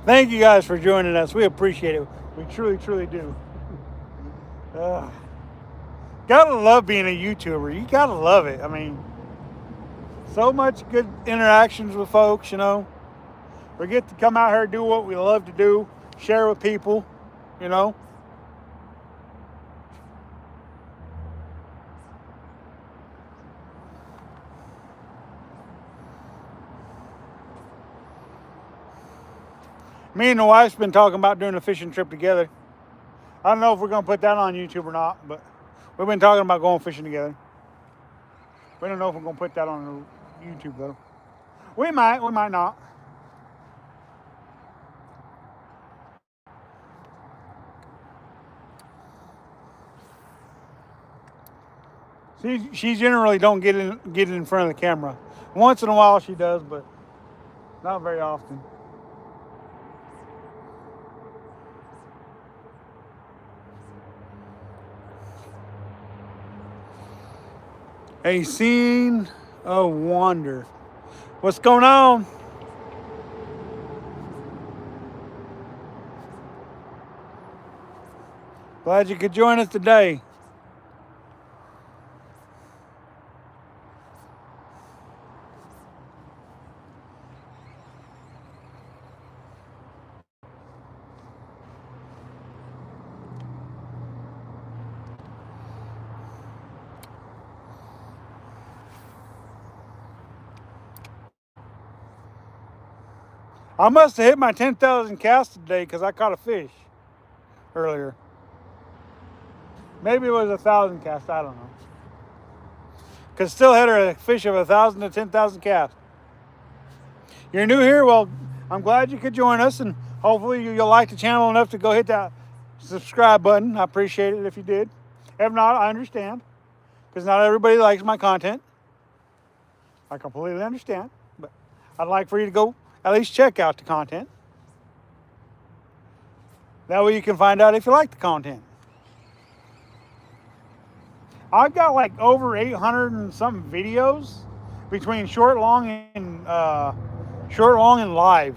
Thank you guys for joining us. We appreciate it. We truly, truly do. Uh, gotta love being a YouTuber. You gotta love it. I mean, so much good interactions with folks, you know. We get to come out here, do what we love to do, share with people, you know. Me and the wife's been talking about doing a fishing trip together. I don't know if we're gonna put that on YouTube or not, but we've been talking about going fishing together. We don't know if we're gonna put that on YouTube though. We might not. She generally don't get in front of the camera. Once in a while she does, but not very often. A scene of wonder. What's going on? Glad you could join us today. I must have hit my 10,000 cast today because I caught a fish earlier. Maybe it was 1,000 cast. I don't know. Because steelhead are a fish of 1,000 to 10,000 cast. You're new here? Well, I'm glad you could join us, and hopefully you'll like the channel enough to go hit that subscribe button. I appreciate it if you did. If not, I understand. Because not everybody likes my content. I completely understand. But I'd like for you to go at least check out the content. That way you can find out if you like the content. I've got like over 800 and something videos between short, long, and live.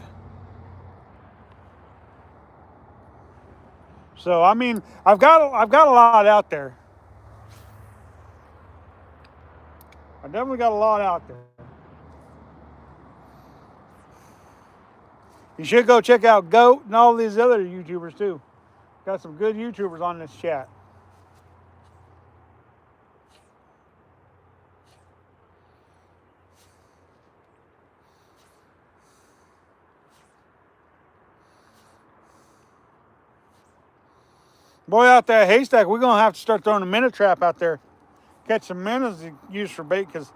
So I mean, I've got a lot out there. I definitely got a lot out there. You should go check out Goat and all these other YouTubers too. Got some good YouTubers on this chat. Boy, out there at Haystack, we're gonna have to start throwing a minnow trap out there. Catch some minnows to use for bait, because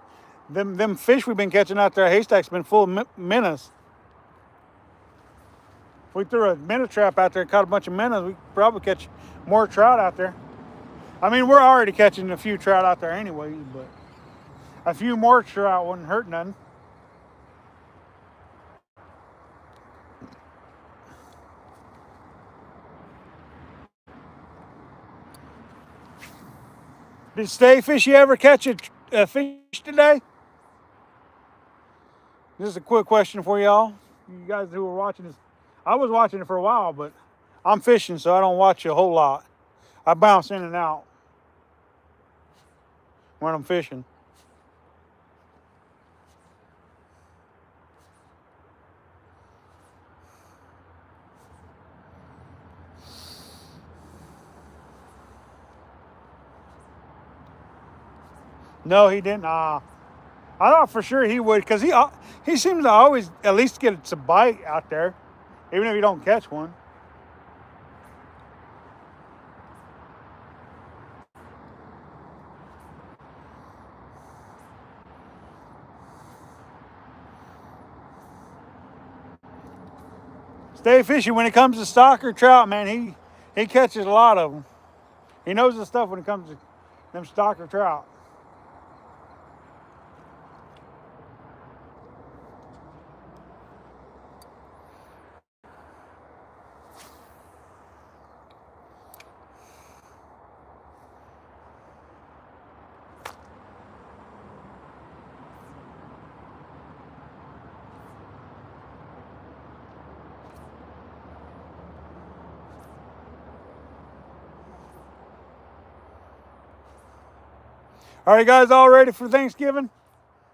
them fish we've been catching out there at Haystack's been full of minnows. If we threw a minnow trap out there and caught a bunch of minnows, we could probably catch more trout out there. I mean, we're already catching a few trout out there anyways, but a few more trout wouldn't hurt none. Did Stay Fishy ever catch a fish today? This is a quick question for y'all. You guys who are watching this. I was watching it for a while, but I'm fishing, so I don't watch a whole lot. I bounce in and out when I'm fishing. No, he didn't. I thought for sure he would, because he seems to always at least get some bite out there, even if he don't catch one. Stay Fishy, when it comes to stocker trout, man, he catches a lot of them. He knows the stuff when it comes to them stocker trout. Are you guys all ready for Thanksgiving?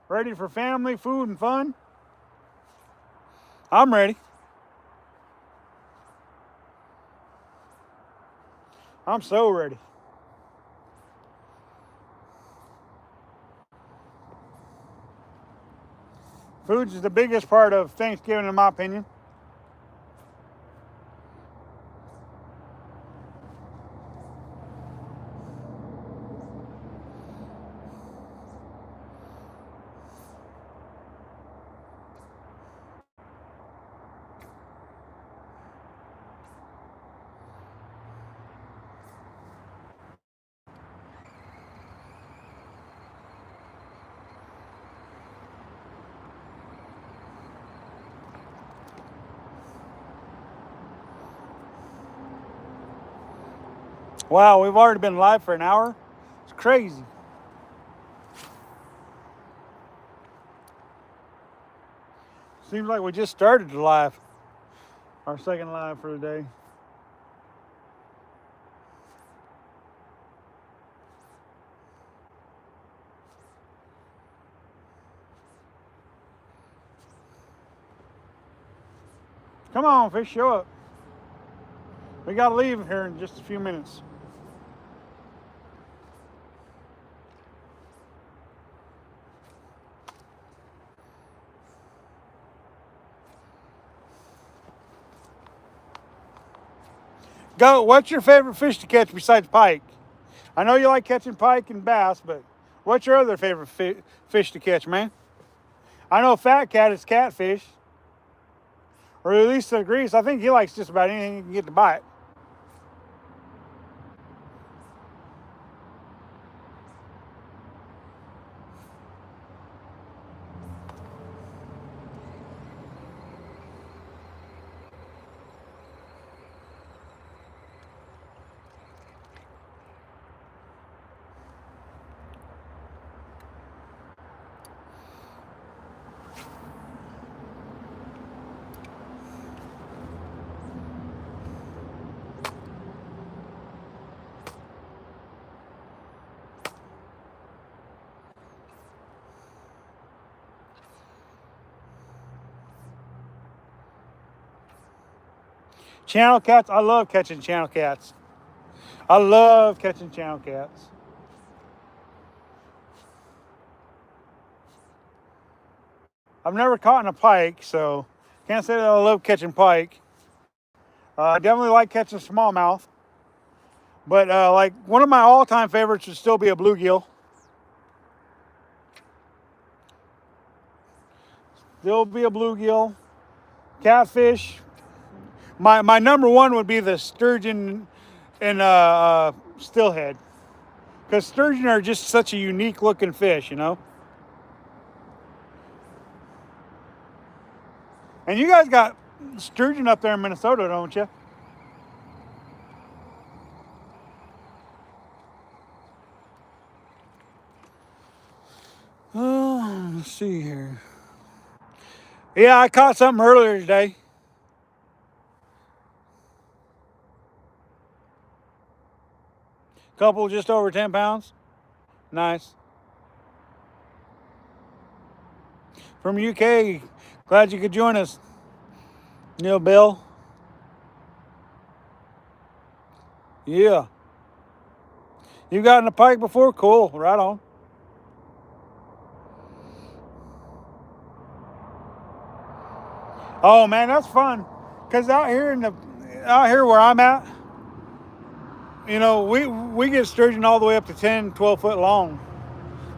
Ready for family, food, and fun? I'm ready. I'm so ready. Food is the biggest part of Thanksgiving, in my opinion. Wow, we've already been live for an hour. It's crazy. Seems like we just started the live. Our second live for the day. Come on, fish, show up. We gotta leave here in just a few minutes. Go, what's your favorite fish to catch besides pike? I know you like catching pike and bass, but what's your other favorite fish to catch, man? I know Fat Cat is catfish, or at least to Grease. I think he likes just about anything he can get to bite. Channel cats, I love catching channel cats. I love catching channel cats. I've never caught a pike, so can't say that I love catching pike. I definitely like catching smallmouth. But like one of my all-time favorites would still be a bluegill. Still be a bluegill. Catfish. My number one would be the sturgeon and steelhead. Because sturgeon are just such a unique looking fish, you know? And you guys got sturgeon up there in Minnesota, don't you? Oh, let's see here. Yeah, I caught something earlier today. Couple just over 10 pounds. Nice. From UK, glad you could join us. Neil Bill. Yeah. You gotten a pike before? Cool. Right on. Oh man, that's fun. Cause out here where I'm at, you know, we get sturgeon all the way up to 10, 12 foot long.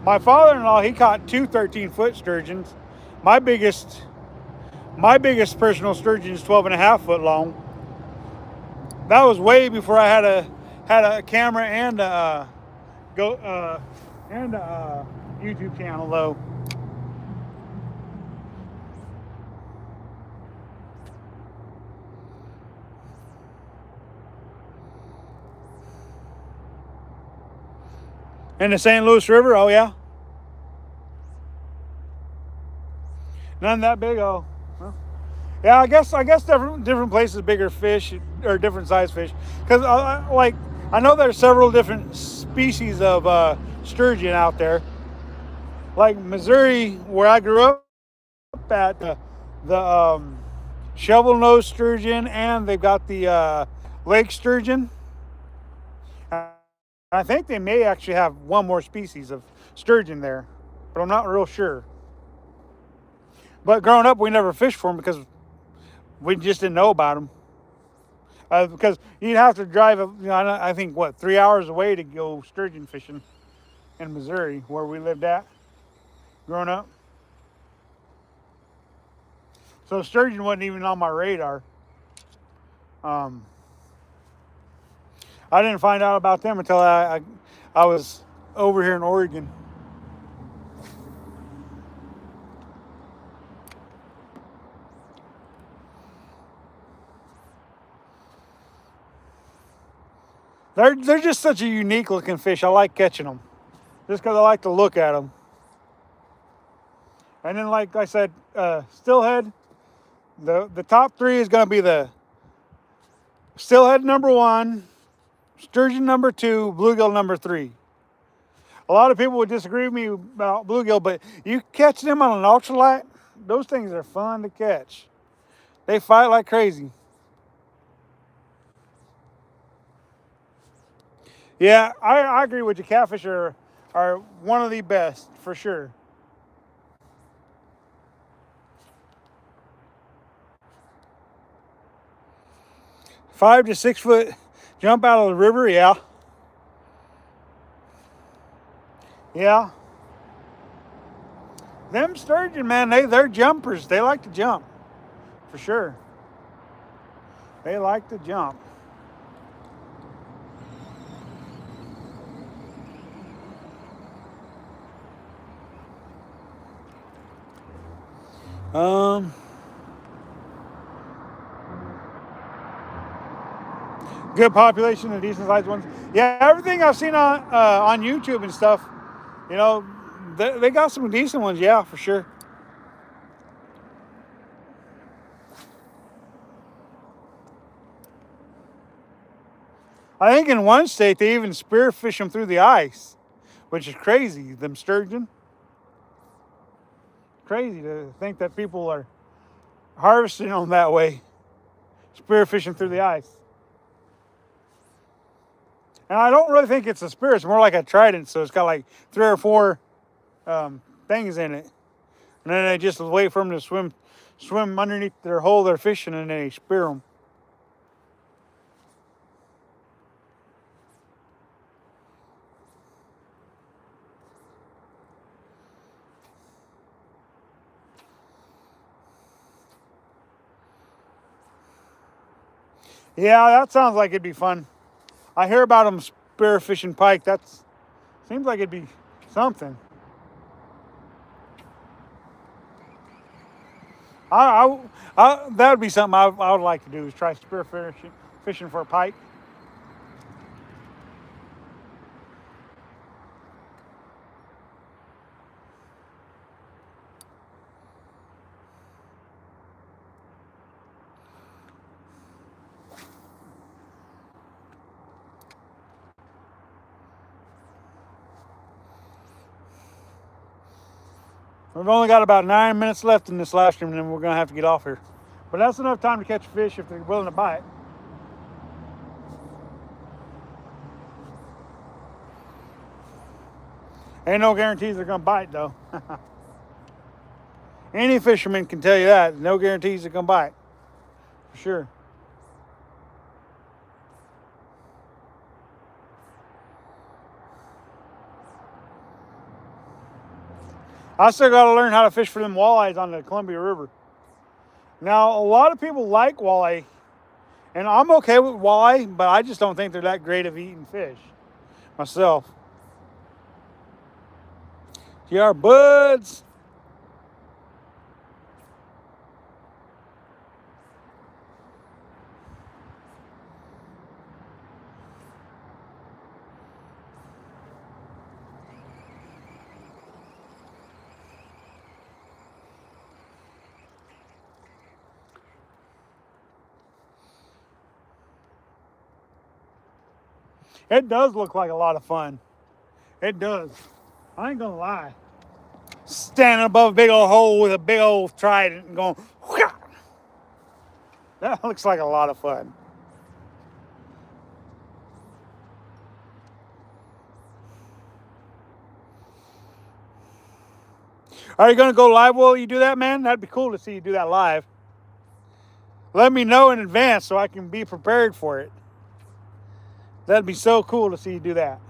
My father-in-law, he caught two 13-foot sturgeons. My biggest personal sturgeon is 12 and a half foot long. That was way before I had a camera and a YouTube channel though. In the St. Louis River, oh yeah. None that big, oh. Well, yeah, I guess different places bigger fish or different size fish. Because like I know there's several different species of sturgeon out there. Like Missouri, where I grew up at, the shovel nose sturgeon, and they've got the lake sturgeon. I think they may actually have one more species of sturgeon there, but I'm not real sure. But growing up, we never fished for them because we just didn't know about them. Because you'd have to drive, I think, what, 3 hours away to go sturgeon fishing in Missouri, where we lived at growing up. So sturgeon wasn't even on my radar. Um, I didn't find out about them until I was over here in Oregon. They're just such a unique looking fish. I like catching them just because I like to look at them. And then, like I said, steelhead. The top three is going to be the steelhead #1, sturgeon #2, bluegill #3. A lot of people would disagree with me about bluegill, but you catch them on an ultralight, those things are fun to catch. They fight like crazy. Yeah, I agree with you. Catfish are one of the best for sure. 5 to 6 foot jump out of the river, yeah. Yeah. Them sturgeon, man, they're jumpers. They like to jump. For sure. They like to jump. Um, Good population of decent sized ones. Yeah, everything I've seen on YouTube and stuff, you know, they got some decent ones. Yeah, for sure. I think in one state they even spearfish them through the ice, which is crazy. Them sturgeon, crazy to think that people are harvesting them that way, spearfishing through the ice. And I don't really think it's a spear; it's more like a trident. So it's got like 3 or 4 things in it, and then they just wait for them to swim underneath their hole they're fishing, and they spear them. Yeah, that sounds like it'd be fun. I hear about them spearfishing pike. That seems like it'd be something. That would be something I would like to do, is try fishing for a pike. We've only got about 9 minutes left in this live stream, and then we're gonna have to get off here. But that's enough time to catch a fish if they're willing to bite. Ain't no guarantees they're gonna bite though. Any fisherman can tell you that. No guarantees they're gonna bite. For sure. I still gotta learn how to fish for them walleyes on the Columbia River. Now, a lot of people like walleye, and I'm okay with walleye, but I just don't think they're that great of eating fish myself. GR buds. It does look like a lot of fun. It does. I ain't gonna lie. Standing above a big old hole with a big old trident and going, whoosh, that looks like a lot of fun. Are you gonna go live while you do that, man? That'd be cool to see you do that live. Let me know in advance so I can be prepared for it. That'd be so cool to see you do that.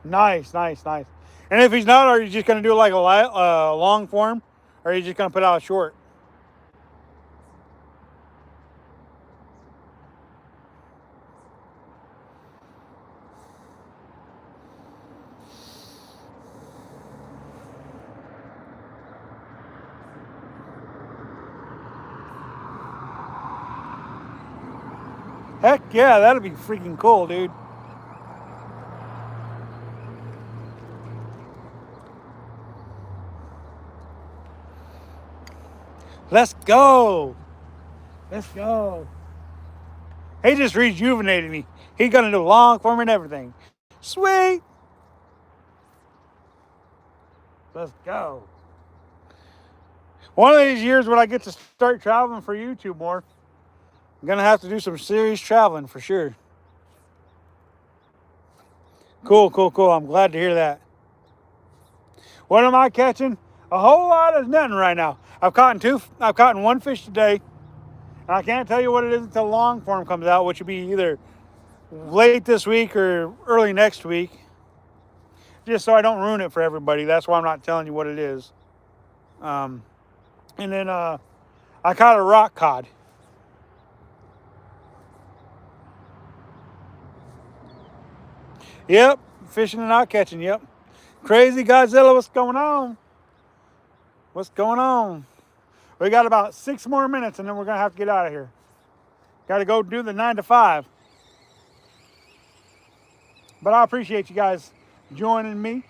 Nice, nice, nice. And if he's not, are you just gonna do like a long form, or are you just gonna put out a short? Heck yeah, that'd be freaking cool, dude. Let's go. Let's go. He just rejuvenated me. He's gonna do long form and everything. Sweet. Let's go. One of these years when I get to start traveling for YouTube more, I'm gonna have to do some serious traveling for sure. Cool, cool, cool. I'm glad to hear that. What am I catching? A whole lot of nothing right now. I've caught one fish today, and I can't tell you what it is until long form comes out, which will be either late this week or early next week. Just so I don't ruin it for everybody. That's why I'm not telling you what it is. And then I caught a rock cod. Yep, fishing and not catching. Yep. Crazy Godzilla, what's going on? What's going on? We got about 6 more minutes and then we're going to have to get out of here. Got to go do the 9 to 5. But I appreciate you guys joining me.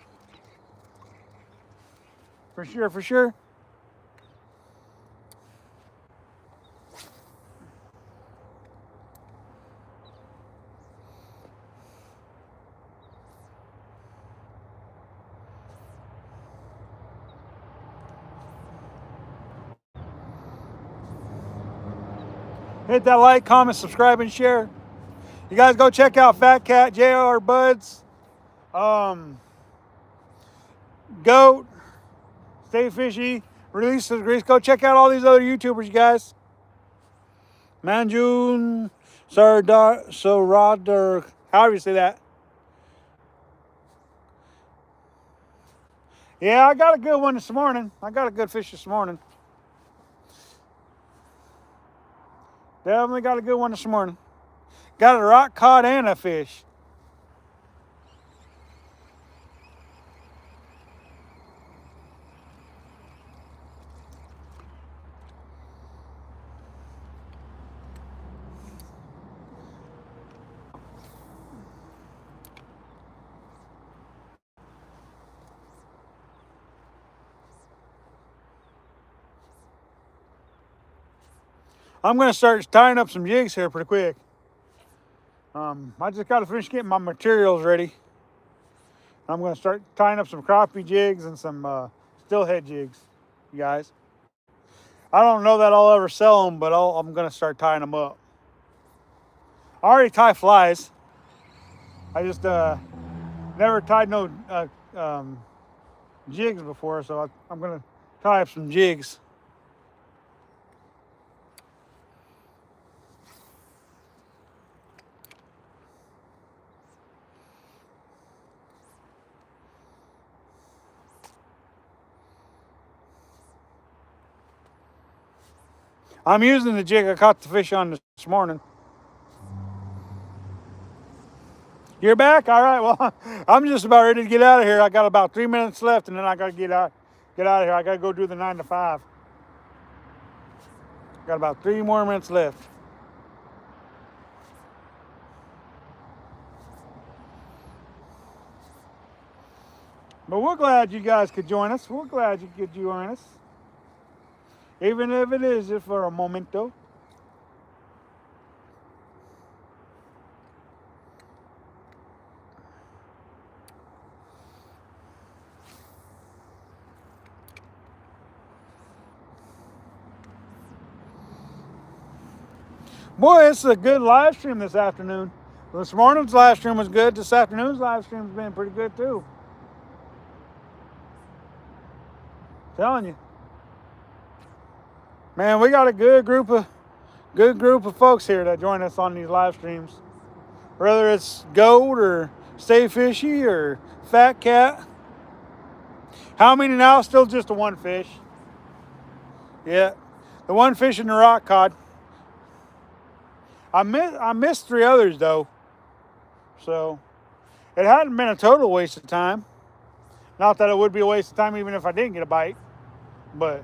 For sure, for sure. Hit that like, comment, subscribe, and share. You guys go check out Fat Cat, JR Buds, Goat, Stay Fishy, Release the Grease. Go check out all these other YouTubers, you guys. Manjun, Saradar, however you say that. Yeah, I got a good one this morning. I got a good fish this morning. Definitely got a good one this morning. Got a rock cod and a fish. I'm going to start tying up some jigs here pretty quick. I just got to finish getting my materials ready. I'm going to start tying up some crappie jigs and some steelhead jigs, you guys. I don't know that I'll ever sell them, but I'm going to start tying them up. I already tie flies. I just never tied no jigs before, so I'm going to tie up some jigs. I'm using the jig I caught the fish on this morning. You're back? All right. Well, I'm just about ready to get out of here. I got about 3 minutes left, and then I got to get out of here. I got to go do the 9 to 5. Got about 3 more minutes left. But we're glad you guys could join us. We're glad you could join us. Even if it is just for a momento. Boy, it's a good live stream this afternoon. This morning's live stream was good. This afternoon's live stream's been pretty good too. Telling you. Man, we got a good group of folks here that join us on these live streams. Whether it's goat or stay fishy or fat cat. How many now? Still just the one fish. Yeah. The one fish in the rock cod. I missed 3 others though. So it hadn't been a total waste of time. Not that it would be a waste of time even if I didn't get a bite. But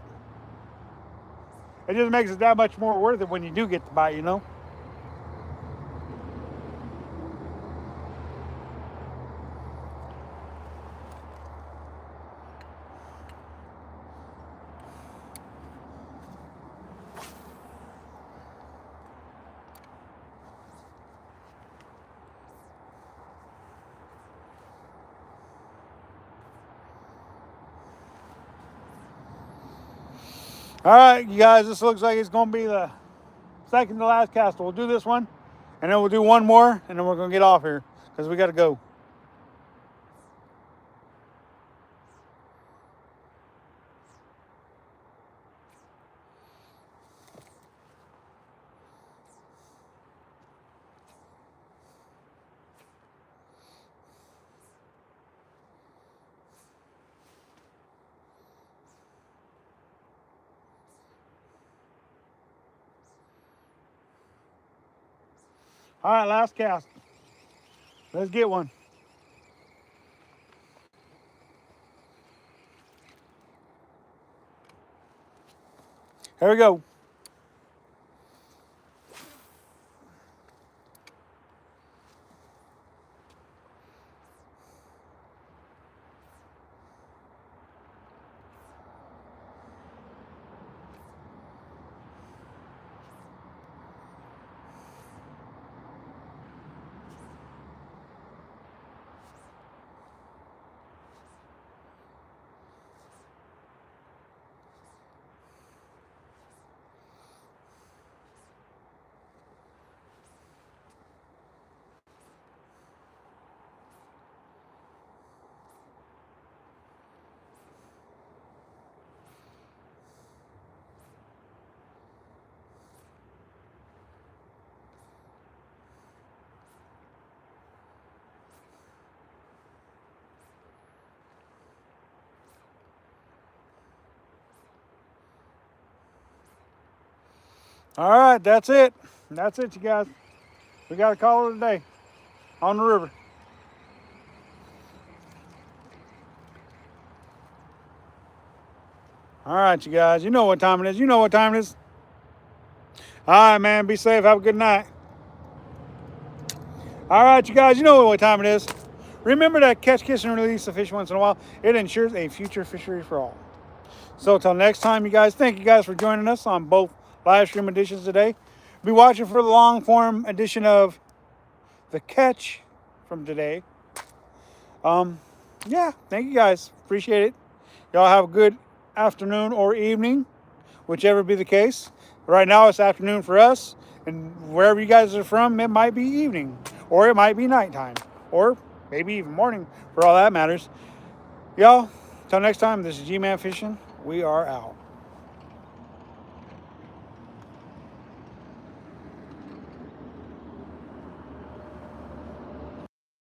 it just makes it that much more worth it when you do get the bite, you know? All right, you guys, this looks like it's going to be the second to last cast. We'll do this one, and then we'll do one more, and then we're going to get off here because we got to go. All right, last cast. Let's get one. Here we go. All right, that's it. That's it, you guys. We got to call it a day on the river. All right, you guys. You know what time it is. You know what time it is. All right, man. Be safe. Have a good night. All right, you guys. You know what time it is. Remember to catch, kiss, and release the fish once in a while. It ensures a future fishery for all. So until next time, you guys, thank you guys for joining us on both live stream editions today. Be watching for the long form edition of the catch from today. Yeah, thank you guys. Appreciate it. Y'all have a good afternoon or evening, whichever be the case. Right now it's afternoon for us, and wherever you guys are from, it might be evening, or it might be nighttime, or maybe even morning for all that matters. Y'all, till next time, this is G-Man Fishing. We are out.